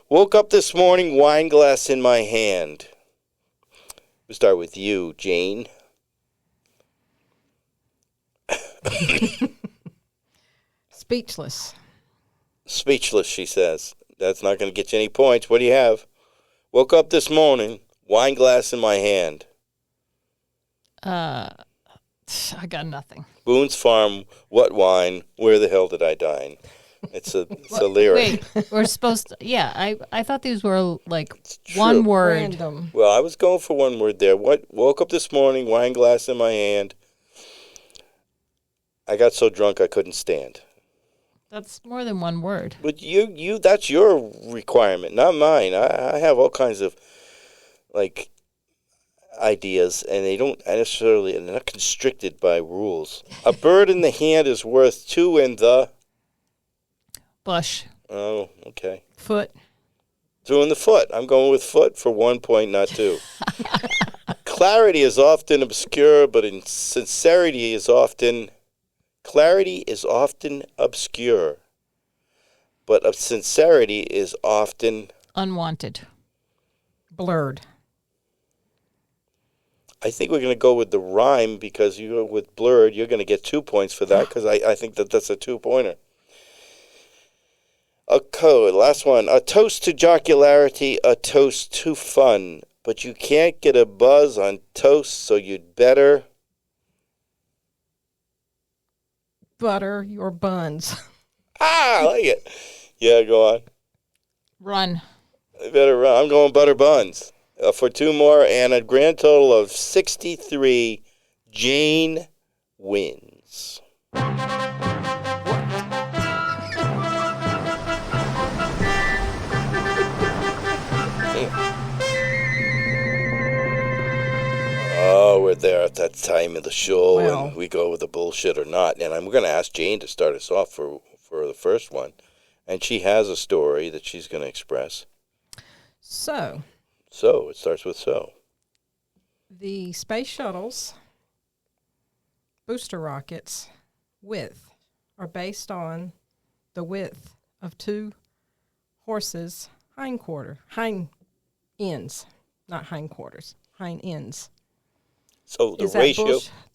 Woke up this morning, wine glass in my hand. We'll start with you, Jane. Speechless. Speechless, she says. That's not going to get you any points. What do you have? Woke up this morning, wine glass in my hand. I got nothing. Boone's Farm, what wine? Where the hell did I dine? It's a lyric. Wait, we're supposed to. Yeah, I thought these were like one word. Random. Well, I was going for one word there. Woke up this morning, wine glass in my hand. I got so drunk I couldn't stand. That's more than one word. But that's your requirement, not mine. I have all kinds of, like, ideas, and they don't necessarily, and they're not constricted by rules. A bird in the hand is worth two in the... Bush. Oh, okay. Foot. Two in the foot. I'm going with foot for 1 point, not 2. Clarity is often obscure, but sincerity is often... Clarity is often obscure, but sincerity is often... Unwanted. Blurred. I think we're going to go with the rhyme, because you go with blurred, you're going to get 2 points for that, because I think that's a 2-pointer. A code, last one. A toast to jocularity, a toast to fun, but you can't get a buzz on toast, so you'd better... Butter your buns. I like it. Yeah, go on. Run. I better run. I'm going butter buns for 2 more, and a grand total of 63. Jane wins. Oh, we're there at that time of the show, Well, and we go with the bullshit or not. And I'm going to ask Jane to start us off for the first one. And she has a story that she's going to express. So, It starts with so. the space shuttle's booster rockets width are based on the width of 2 horses' hind ends, not hindquarters, hind ends. So the Is that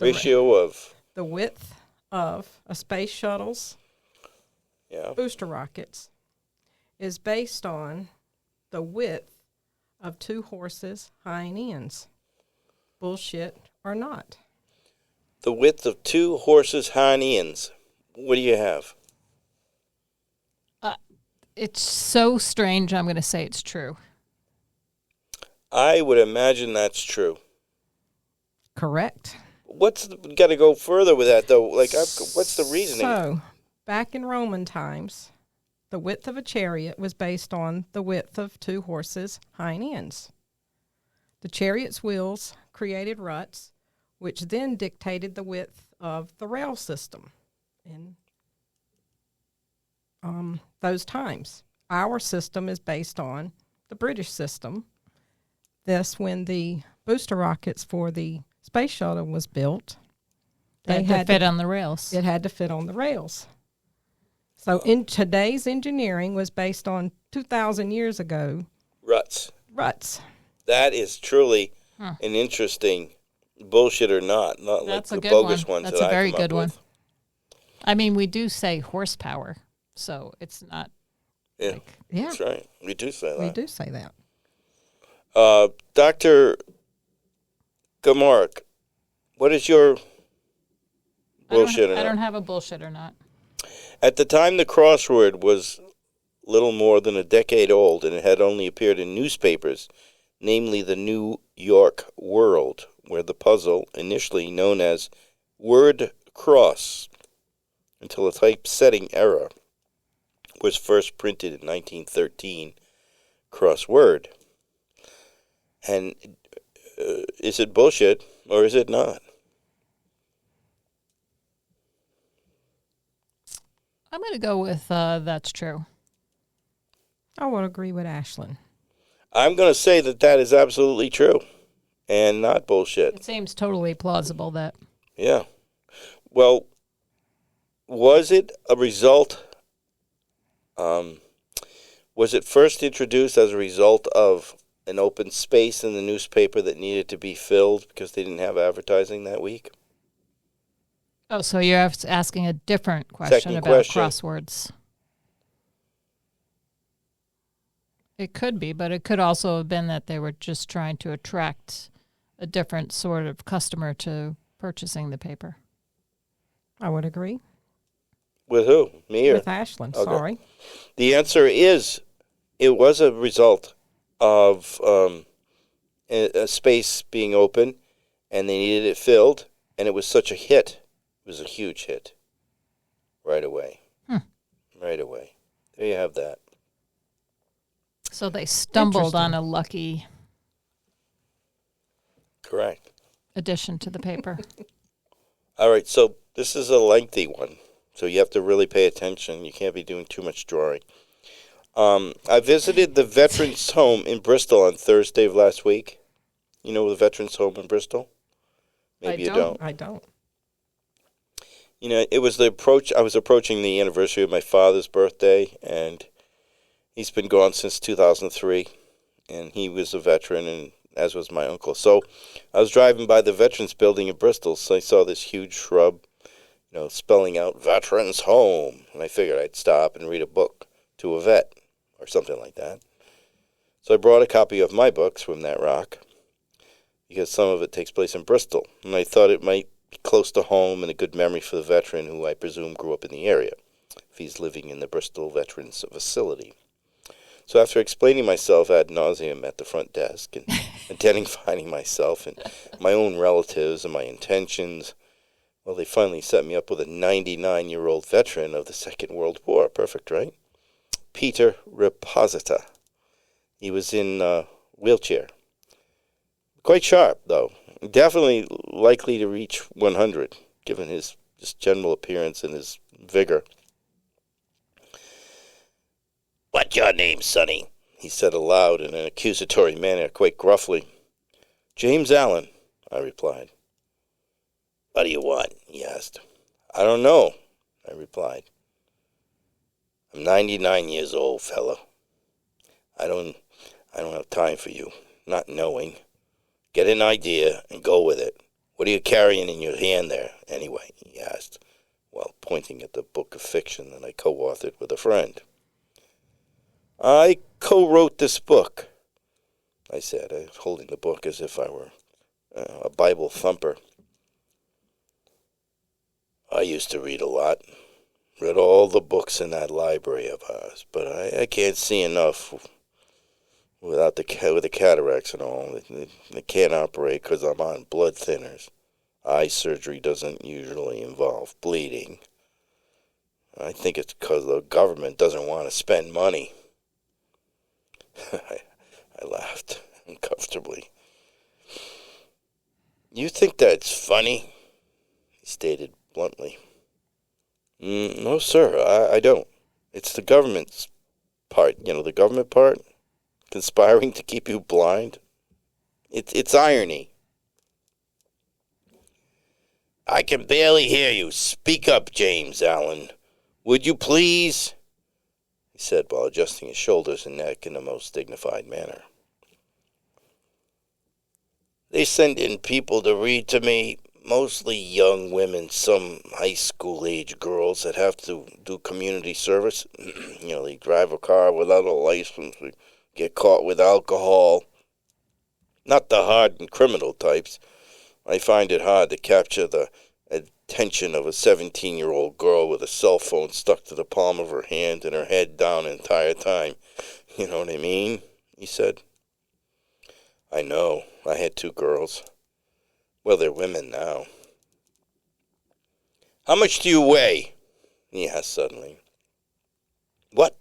ratio of... The width of a space shuttle's booster rockets is based on the width of 2 horses' hind ends. Bullshit or not? The width of 2 horses' hind ends. What do you have? It's so strange, I'm going to say it's true. I would imagine that's true. Correct. Got to go further with that, though. Like, what's the reasoning? So, back in Roman times, the width of a chariot was based on the width of 2 horses' hind ends. The chariot's wheels created ruts, which then dictated the width of the rail system in those times. Our system is based on the British system. Thus, when the booster rockets for the space shuttle was built, They had to fit on the rails. it had to fit on the rails. So in today's engineering was based on 2,000 years ago. Ruts. That is truly an interesting bullshit or not That's like a the good bogus one. ones That's that a very I come good up one. with. I mean, we do say horsepower, so it's not. Yeah, Yeah, that's right. We do say that. we do say that. Dr. Gamark, what is your bullshit or I not? don't have a bullshit or not. At the time the crossword was little more than a decade old, and it had only appeared in newspapers, namely the New York World, where the puzzle, initially known as word cross, until a typesetting error, was first printed in 1913, crossword. And is it bullshit or is it not? I'm going to go with that's true. I would agree with Ashlyn. I'm going to say that is absolutely true and not bullshit. It seems totally plausible that. Yeah. Well, was it a result? Was it first introduced as a result of an open space in the newspaper that needed to be filled because they didn't have advertising that week? Oh, so you're asking a different question about crosswords. It could be, but it could also have been that they were just trying to attract a different sort of customer to purchasing the paper. I would agree. With who? Me or? With Ashlyn, Okay. sorry. The answer is it was a result of a space being open, and they needed it filled, and it was such a hit. It was a huge hit right away. right away. There you have that. So they stumbled on a lucky Correct. addition to the paper. All right, so this is a lengthy one, so you have to really pay attention. You can't be doing too much drawing. I visited the Veterans Home in Bristol on Thursday of last week. You know the Veterans Home in Bristol? Maybe you don't. I don't. You know, it was I was approaching the anniversary of my father's birthday, and he's been gone since 2003, and he was a veteran, and as was my uncle. So I was driving by the Veterans Building in Bristol, so I saw this huge shrub, spelling out Veterans Home, and I figured I'd stop and read a book to a vet or something like that. So I brought a copy of my books from that rock, because some of it takes place in Bristol, and I thought it might be close to home and a good memory for the veteran who I presume grew up in the area, if he's living in the Bristol Veterans Facility. So after explaining myself ad nauseum at the front desk and intending finding myself and my own relatives and my intentions, well, they finally set me up with a 99-year-old veteran of the Second World War. Perfect, right? Peter Reposita. He was in a wheelchair. Quite sharp, though. Definitely likely to reach 100, given his just general appearance and his vigor. "What's your name, sonny?" he said aloud in an accusatory manner, quite gruffly. "James Allen," I replied. "What do you want?" he asked. "I don't know," I replied. "I'm 99 years old, fella. I don't have time for you, not knowing. Get an idea and go with it. What are you carrying in your hand there, anyway?" he asked, while pointing at the book of fiction that I co-authored with a friend. "I co-wrote this book," I said, holding the book as if I were a Bible thumper. "I used to read a lot. Read all the books in that library of ours, but I can't see enough with the cataracts and all. They can't operate because I'm on blood thinners. Eye surgery doesn't usually involve bleeding. I think it's because the government doesn't want to spend money." I laughed uncomfortably. "You think that's funny?" he stated bluntly. "No, sir, I don't. It's the government's part, the government part, conspiring to keep you blind. It's irony." "I can barely hear you. Speak up, James Allen. Would you please?" he said while adjusting his shoulders and neck in the most dignified manner. "They send in people to read to me, mostly young women, some high school-age girls that have to do community service. They drive a car without a license, they get caught with alcohol. Not the hardened criminal types. I find it hard to capture the attention of a 17-year-old girl with a cell phone stuck to the palm of her hand and her head down the entire time. You know what I mean?" he said. "I know. I had 2 girls. Well, they're women now." "How much do you weigh?" he asked suddenly. "What?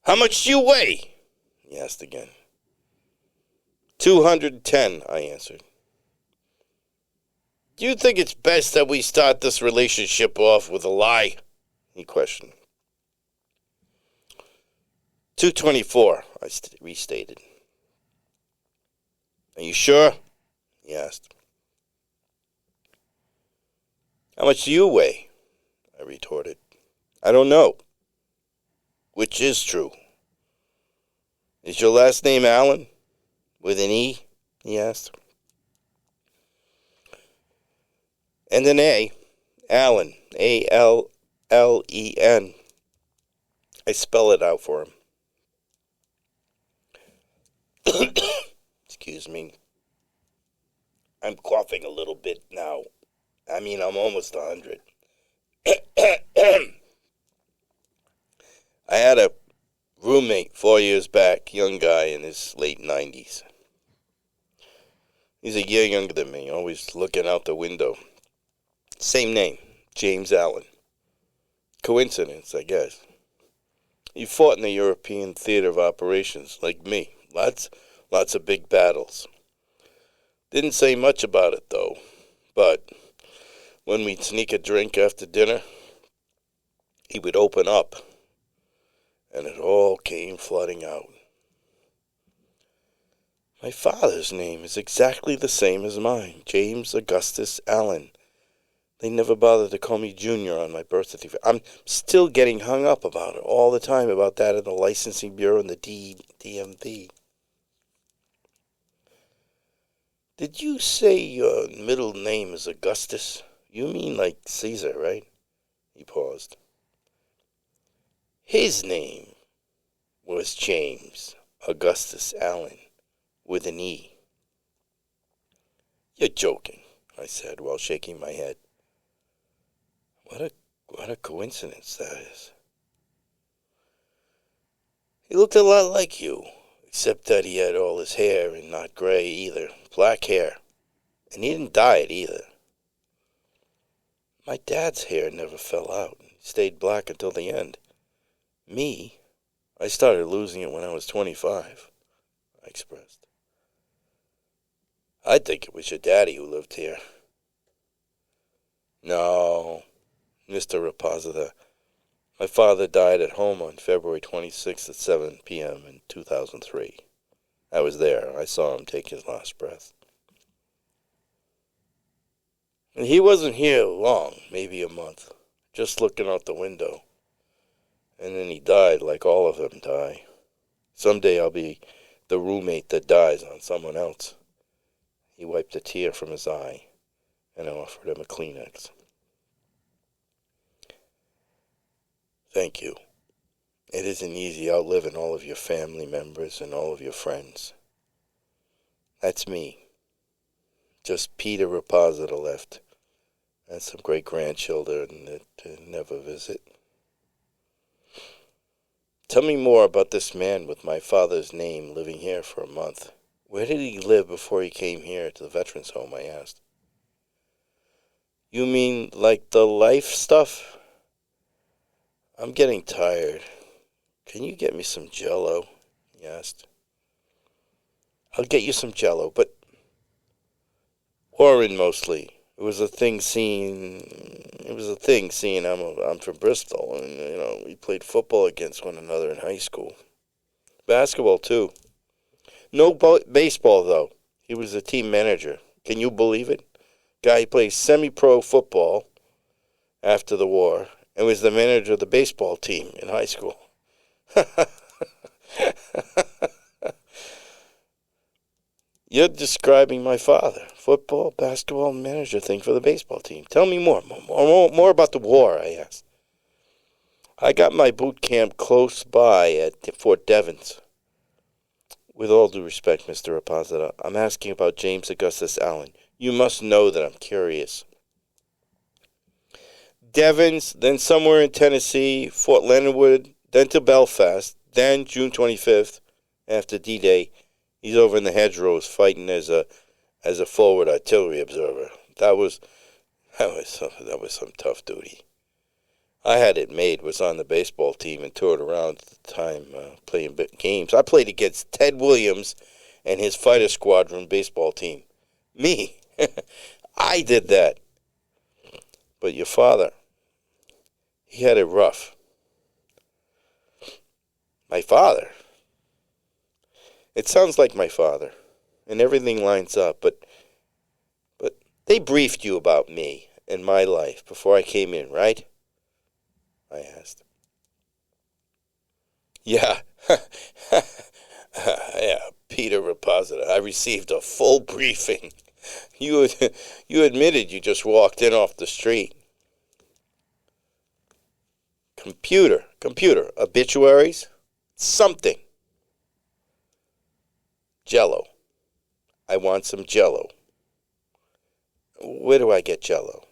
How much do you weigh?" he asked again. 210, I answered. "Do you think it's best that we start this relationship off with a lie?" he questioned. 224, I restated. "Are you sure?" he asked. "How much do you weigh?" I retorted. "I don't know." "Which is true?" "Is your last name Allen? With an E?" he asked. "And an A. Allen. Allen. I spell it out for him. Excuse me. I'm coughing a little bit now. I'm almost 100. I had a roommate 4 years back, young guy in his late 90s. He's a year younger than me, always looking out the window. Same name, James Allen. Coincidence, I guess. He fought in the European theater of operations, like me. Lots of big battles. Didn't say much about it, though. But when we'd sneak a drink after dinner, he would open up, and it all came flooding out. My father's name is exactly the same as mine, James Augustus Allen. They never bothered to call me Junior on my birth certificate. I'm still getting hung up about it all the time, about that in the licensing bureau and the DMV. Did you say your middle name is Augustus? You mean like Caesar, right? He paused. His name was James Augustus Allen, with an E. You're joking, I said while shaking my head. What a coincidence that is. He looked a lot like you, except that he had all his hair and not gray either, black hair. And he didn't dye it either. My dad's hair never fell out. It stayed black until the end. Me, I started losing it when I was 25, I expressed. I think it was your daddy who lived here. No, Mr. Reposita. My father died at home on February 26th at 7 p.m. in 2003. I was there. I saw him take his last breath. And he wasn't here long, maybe a month, just looking out the window. And then he died like all of them die. Someday I'll be the roommate that dies on someone else. He wiped a tear from his eye, and I offered him a Kleenex. Thank you. It isn't easy outliving all of your family members and all of your friends. That's me. Just Peter Reposita left, and some great-grandchildren that never visit. Tell me more about this man with my father's name living here for a month. Where did he live before he came here to the veterans home, I asked. You mean like the life stuff? I'm getting tired. Can you get me some Jello? He asked. I'll get you some Jello, but Warren mostly. It was a thing seeing I'm from Bristol, and we played football against one another in high school. Basketball too. No baseball though. He was a team manager. Can you believe it? Guy played semi-pro football after the war and was the manager of the baseball team in high school. You're describing my father. Football, basketball, manager thing for the baseball team. Tell me more about the war, I asked. I got my boot camp close by at Fort Devens. With all due respect, Mr. Reposita, I'm asking about James Augustus Allen. You must know that I'm curious. Devens, then somewhere in Tennessee, Fort Leonard Wood, then to Belfast, then June 25th, after D-Day, he's over in the hedgerows fighting as a forward artillery observer. That was some tough duty. I had it made, was on the baseball team and toured around at the time playing games. I played against Ted Williams and his fighter squadron baseball team. Me. I did that. But your father, he had it rough. My father? It sounds like my father, and everything lines up, but they briefed you about me and my life before I came in, right? I asked. Yeah. Yeah, Peter Reposita. I received a full briefing. You admitted you just walked in off the street. Computer, obituaries, something. Jello. I want some Jello. Where do I get Jello?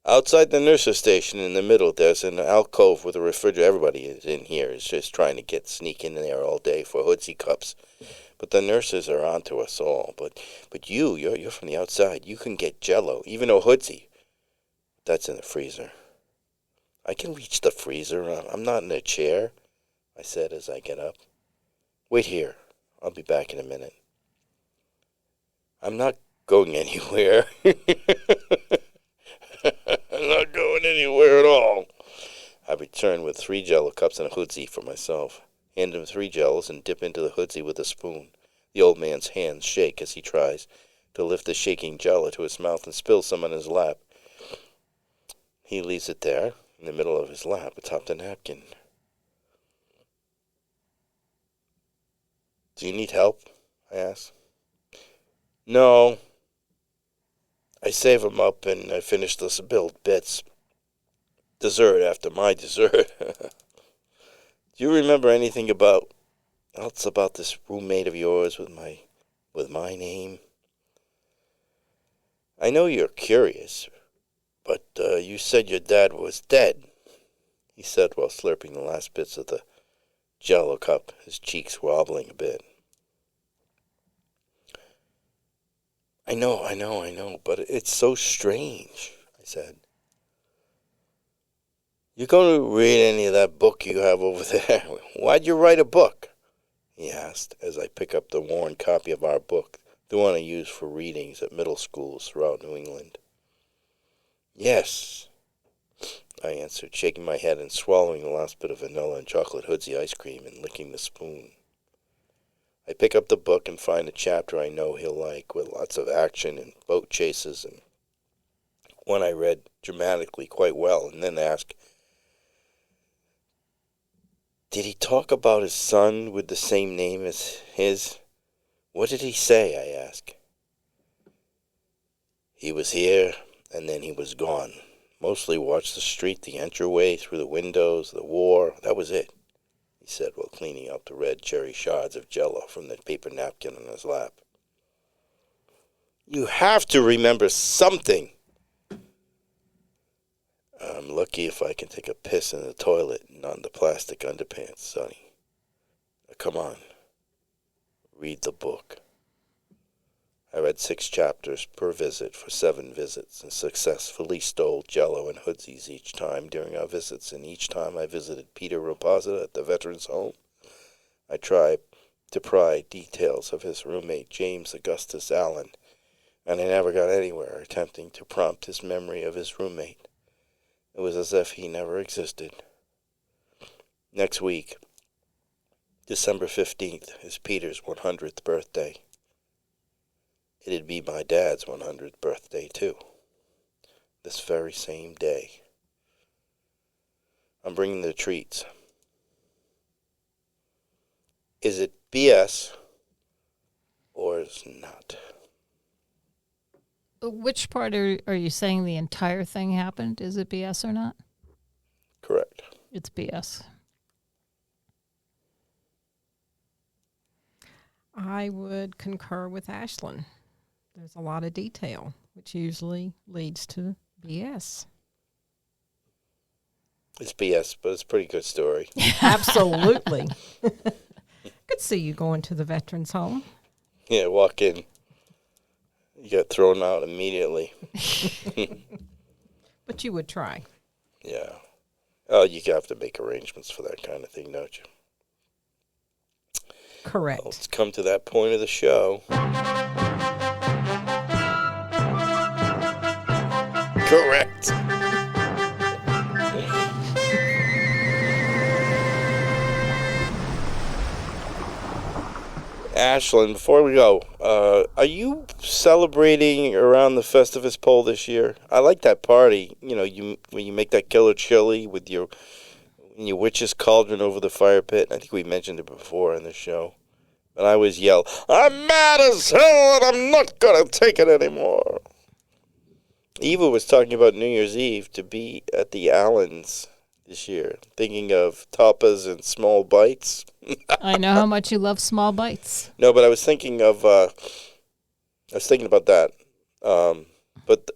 Outside the nurse's station in the middle, there's an alcove with a refrigerator. Everybody is in here is just trying to sneak in there all day for Hoodsie cups. But the nurses are on to us all. But you're from the outside. You can get Jello, even a Hoodsie. That's in the freezer. I can reach the freezer. I'm not in a chair, I said as I get up. Wait here. I'll be back in a minute. I'm not going anywhere. I'm not going anywhere at all. I return with 3 Jello cups and a hoodsie for myself. Hand him 3 Jellos and dip into the hoodsie with a spoon. The old man's hands shake as he tries to lift the shaking Jello to his mouth and spill some on his lap. He leaves it there, in the middle of his lap, atop the napkin. Do you need help? I ask. No. I save 'em up and I finish the spilled bits. Dessert after my dessert. Do you remember anything else about this roommate of yours with my name? I know you're curious, but you said your dad was dead, he said while slurping the last bits of the Jello cup, his cheeks wobbling a bit. I know, but it's so strange, I said. You going to read any of that book you have over there? Why'd you write a book? He asked as I pick up the worn copy of our book, the one I use for readings at middle schools throughout New England. Yes, I answered, shaking my head and swallowing the last bit of vanilla and chocolate hoodsie ice cream and licking the spoon. I pick up the book and find a chapter I know he'll like, with lots of action and boat chases, and one I read dramatically quite well, and then ask, did he talk about his son with the same name as his? What did he say, I ask. He was here, and then he was gone. Mostly watched the street, the entryway, through the windows, the war. That was it, he said while cleaning up the red cherry shards of Jello from the paper napkin on his lap. You have to remember something. I'm lucky if I can take a piss in the toilet and on the plastic underpants, Sonny. Now, come on. Read the book. I read 6 chapters per visit for 7 visits and successfully stole Jello and hoodsies each time during our visits, and each time I visited Peter Raposa at the Veterans Home, I tried to pry details of his roommate, James Augustus Allen, and I never got anywhere attempting to prompt his memory of his roommate. It was as if he never existed. Next week, December 15th, is Peter's 100th birthday. It'd be my dad's 100th birthday, too. This very same day. I'm bringing the treats. Is it BS or is it not? Which part are you saying the entire thing happened? Is it BS or not? Correct. It's BS. I would concur with Ashlyn. There's a lot of detail, which usually leads to BS. It's BS, but it's a pretty good story. Absolutely. Could see you going to the Veterans Home. Yeah, walk in. You got thrown out immediately. But you would try. Yeah. Oh, you have to make arrangements for that kind of thing, don't you? Correct. Well, let's come to that point of the show. Correct. Ashlyn, before we go, are you celebrating around the Festivus pole this year? I like that party. You know, when you make that killer chili with your witch's cauldron over the fire pit. I think we mentioned it before in the show. But I always yell, I'm mad as hell and I'm not going to take it anymore. Eva was talking about New Year's Eve to be at the Allens this year, thinking of tapas and small bites. I know how much you love small bites. No, but I was thinking of, about that. But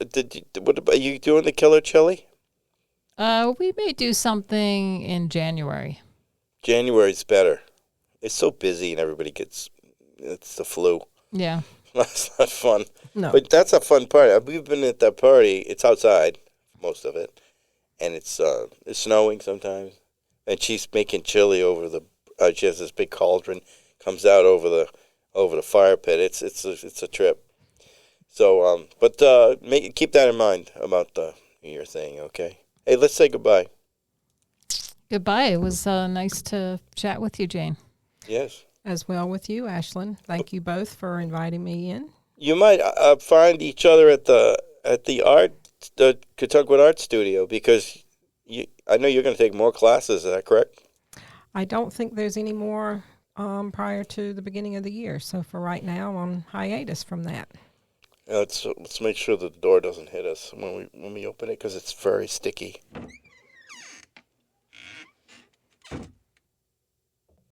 are you doing the killer chili? We may do something in January. January's better. It's so busy and everybody it's the flu. Yeah. That's not fun. No. But that's a fun party. We've been at that party. It's outside, most of it. and it's snowing sometimes, and she's making chili over the. She has this big cauldron, comes out over the fire pit. It's a trip. So keep that in mind about the New Year thing. Okay. Hey, let's say goodbye. Goodbye. It was nice to chat with you, Jane. Yes. As well with you, Ashlyn. Thank you both for inviting me in. You might find each other at the Kentucky Art Studio, because I know you're going to take more classes. Is that correct? I don't think there's any more prior to the beginning of the year. So for right now, I'm on hiatus from that. Let's make sure the door doesn't hit us when we open it, because it's very sticky.